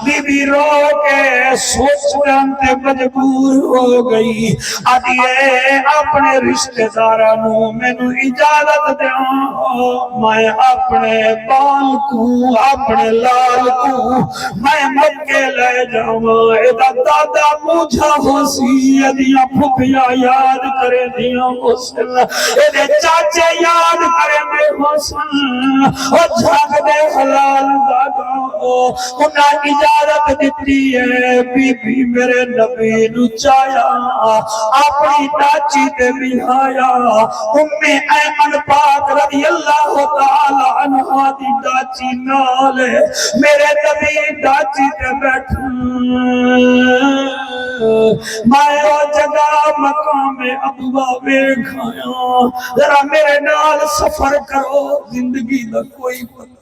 بی بی رو کے سوچن تے مجبور ہو گئی آدھیے اپنے رشتہ دارانوں مینوں اجازت دیاں میں اپنے بال کو اپنے لال کو میں مکے لے جاواں ادا دادا مجھا ہوسی ادیاں پھپھیاں یاد کرے دیاں حسن اے چاچے یاد کرے میں حسن او جھاگ دے حلال دادا انہاں اجازت دیتی ہے بی بی میرے نبی نو چایا اپنی چاچی تے بہایا ایمن پاک رضی اللہ تعالی عنہ دی چاچی نال میرے نبی چاچی تے بیٹھا میں او جگہ مقام ابوا ویکھایا ذرا میرے نال سفر کرو زندگی دا کوئی پتہ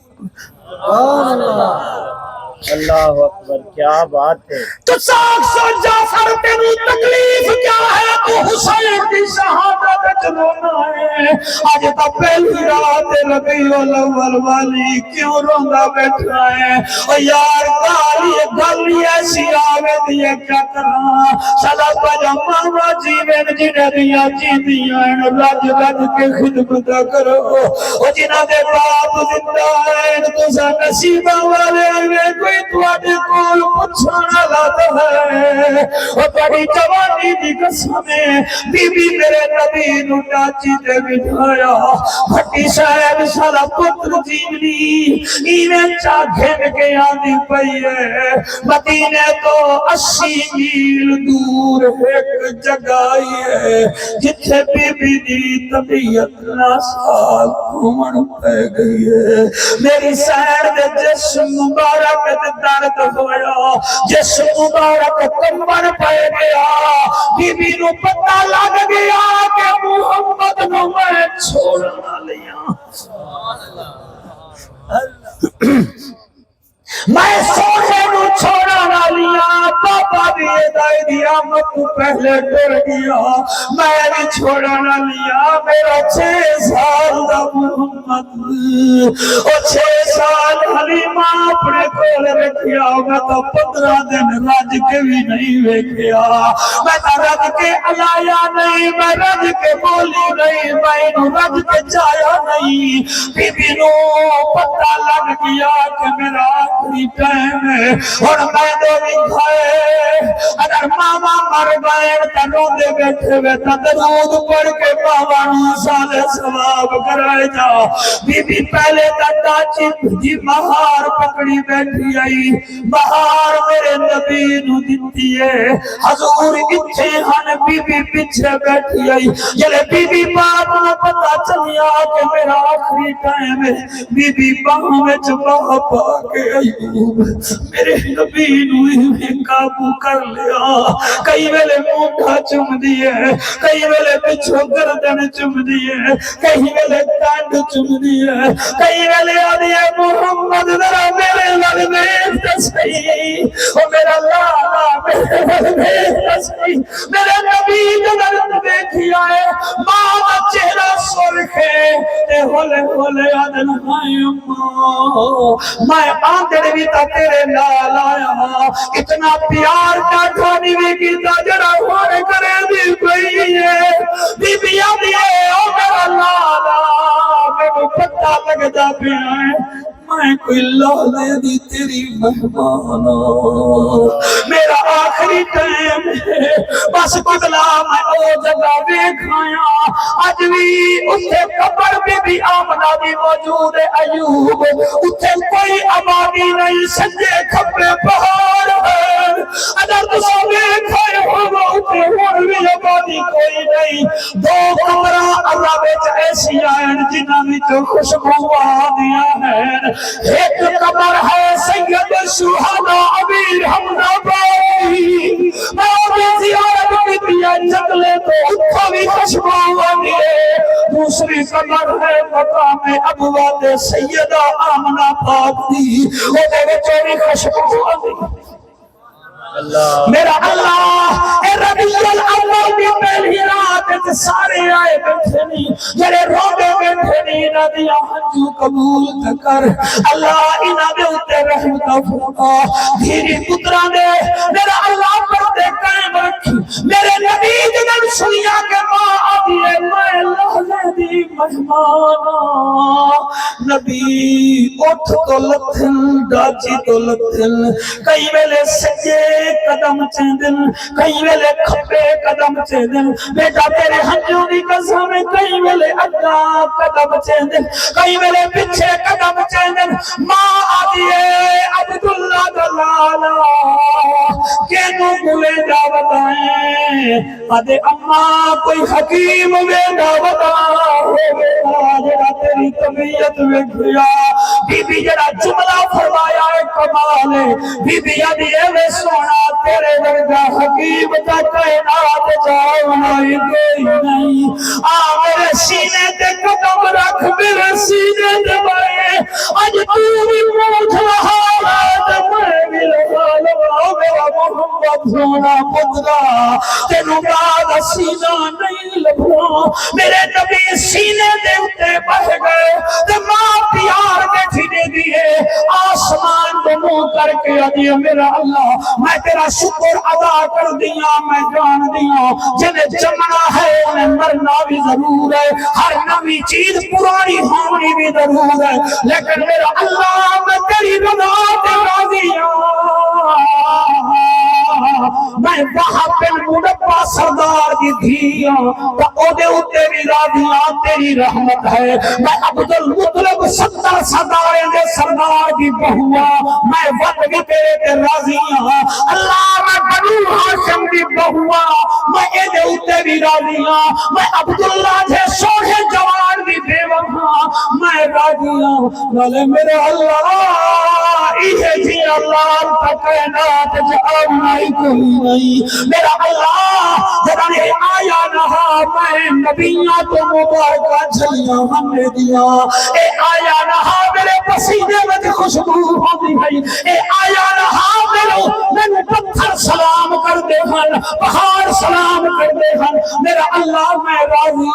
اللہ اکبر، کیا بات ہے۔ تو ساکھ سو جعفر تینو تکلیف کیا ہے؟ تو حسین کی شہادت رونا ہے۔ آج تا پہلی رات ربیع الاول والی کیوں روندا بیٹھا ہے؟ او یار گالی گلی ایسی آوے دیئے کیا کرنا؟ سلا پجامہ جیوین جنہیں دیا جی دیا رج رج کے خدمت کرو۔ او جنہ دے باپ زندہ ہے تو سا نصیبہ والے میں کوئی تواڈے کول پوچھنا لاتا ہے۔ او تواڈی جوانی دی قسم بی بی میرے نبی نو ڈاچی تے بٹھایا ہٹی صاحب سارا پتر جیونی ایویں چا گھن کے آندی پئی ہے مدینے تو 80 میل دور ایک جگہ ہے جتھے بی بی دی طبیعت ناسال گھومن پہ گئی ہے۔ میری سیر دے جسم مبارک دے درد ہویا جسم مبارک کمبن پہ گیا بی بی نو پتہ لگ گیا کہ محمد نو میں چھوڑنا لیا۔ میں سونے نو چھوڑا نہ لیا پاپا بھی ادائی دیا مکو پہلے ڈر گیا میں بھی چھوڑا نہ لیا میرا 6 سال دا محمد او 6 سال حلیمہ اپنے کول رکھیا میں تو 15 دن رج کے بھی نہیں ویکھیا میں تو رج کے الایا نہیں میں رج کے بولی نہیں میں نو رج کے جایا نہیں بی بی نو پتہ لگ گیا کہ میرا آخری ٹائم ہے اور میں دو بھی کھائے اگر ماما مر گئے تنوں دے بیٹھے ہوئے درود پڑھ کے بابا نو سال ثواب کرائے جا بی بی پہلے ڈاچی جی بہار پکڑی بیٹھی آئی بہار میرے نبی نو دیتی ہے حضور اتھے ہن بی بی پیچھے بیٹھی آئی جلے بی بی باپ نو پتہ چلیا کہ میرا آخری ٹائم ہے بی بی باہم میں چباہ پا کے ایوب میرے نبی نو ہی قابو کر لیا کئی ویلے مونڈا چم دیئے کئی ویلے پچھو گردن چم دیئے کئی ویلے کانڈ چم دیئے کئی ویلے آدھے محمد ذرا میرے لگنے تسہی او میرا لالا میرے لگنے تسہی میرے نبی جنرد دیکھی آئے ماما چہرہ سرکھے تے ہولے ہولے آدھن ہائے اماں میں آندر بھی تا تیرے لال آیا اتنا پیار ڈاٹھا نہیں کیتا جڑا ہونے کرے دی پئی ہے بی بی آدھی ہے او میرا لالا میں کو پتہ لگ جا پہ آئے میں کوئی لالے دی تیری مہمانا میرا آخری ٹائم ہے بس قبلہ میں او جگہ دیکھایا آج بھی اتھے قبر بی آمنہ بھی موجود ہے ایوب اتھے کوئی آبادی نہیں سجے کھپے پہاڑ ہے اگر تسا دیکھائے ہوگا اتھے ہوروی آبادی کوئی نہیں 2 قبرہ اللہ بیچ ایسی آئین جنہ بھی تو خوشبو آدیا ہے ایک قبر ہے سید شہداء امیر حمزہ بائی میں بھی زیارت کی دیا جگلے تو اتھا بھی خوشبو آدیا دوسری قبر ہے مقام ابوات سیدہ آمنہ پاک دی وہ دے چوری خوشبو آدیا میرا اللہ اے ربیع الاول بھی پہلی رات سارے آئے بیٹھے نہیں جڑے روبے بیٹھے نہیں نہ دیا ہنجو قبول کر اللہ انہ دے اتے رحمتہ فرما دھیری پترہ نے میرا اللہ پر دے قائم رکھی میرے نبی جنن سنیا کے ماں آدھیے میں اللہ دی مہمانا نبی اٹھ تو لتھن ڈاچی تو لتھن کئی ویلے سجے قدم چیندن کئی ویلے کھپے قدم چیندن بیٹا تیرے ہنجوں دی قسم کئی ویلے اڈا قدم چیندن کئی ویلے پچھے قدم چیندن ماں آدھیے عبداللہ دلالا کینوں گلے جا بتائیں آدھے اماں کوئی حکیم ویڈا بتا ہو جڑا تیری طبیعت لکھیا بی بی جڑا جملہ فرمایا ہے کمال ہے بی بی ادی اے سونا تیرے ورگا حکیم تا کائنات جاوئی کوئی نہیں میرے سینے تے قدم رکھ میرے سینے تے بائے اج تو بھی پوچھ رہا ہے میں بھی لگا لگا میرا محمد سونا پترا تینوں بعد سینہ نہیں لبھا میرے نبی سینے دے اتے بڑھ گئے تے ماں پیار بیٹھی دے دیئے آسمان کو منہ کر کے ادیا میرا اللہ میں تیرا شکر ادا کر دیا میں جان دیا جنہیں جمنا ہے انہیں مرنا بھی ضرور ہے ہر نوی چیز پرانی ہونی بھی ضرور ہے لیکن میرا اللہ میں تیری رضا تے راضی میں وہاں پہ منبع سردار کی دھیاں تو او دے اتے بھی راضیاں تیری رحمت ہے میں عبدالمطلب 70 سرداریں دے سردار کی بہوا میں وقت بھی تیرے تے راضیاں اللہ میں بنو ہاشم کی بہوا میں اے دے اتے بھی راضیاں میں عبداللہ جے سوڑے جوان بھی بیوہاں میں راضیاں نالے میرے اللہ ایہے جی اللہ تا کائنات جاؤنا ہی کوئی نہیں میرا اللہ جنہاں آیا نہا میں نبیاں تو مبارکہ جھلیاں ہم نے دیا اے آیا نہا میرے پسینے میں خوشبو ہوتی ہے اے آیا نہا میرے پتھر سلام کر دے ہن پہاڑ سلام کر دے ہن میرا اللہ میں راضی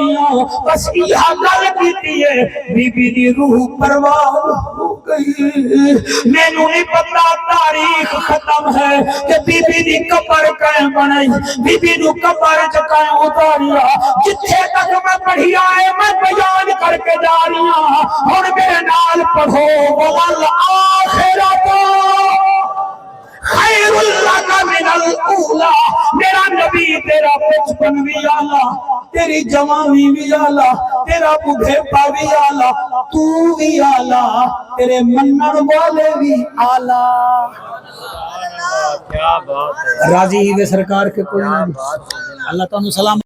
ہوں بس یہ گل کیتی ہے بی بی دی روح پروان ہو گئی میں نہیں پتا تاریخ ختم ہے کہ بی بی دی قبر کہیں بنائی بی بی نو قبر چکائیں اتاریا جتھے تک میں پڑھی آئے میں بیان کر کے جا رہی ہوں اور میرے نال پڑھو والآخرت خیر لک من الاولا میرا نبی تیرا بچپن بھی آلہ تیری جوانی بھی آلہ تیرا بڑھیپا بھی آلہ تو بھی آلہ تیرے منن والے بھی آلہ کیا بات ہے راضی ہوئے سرکار کے کوئی نہیں اللہ تعالیٰ سلام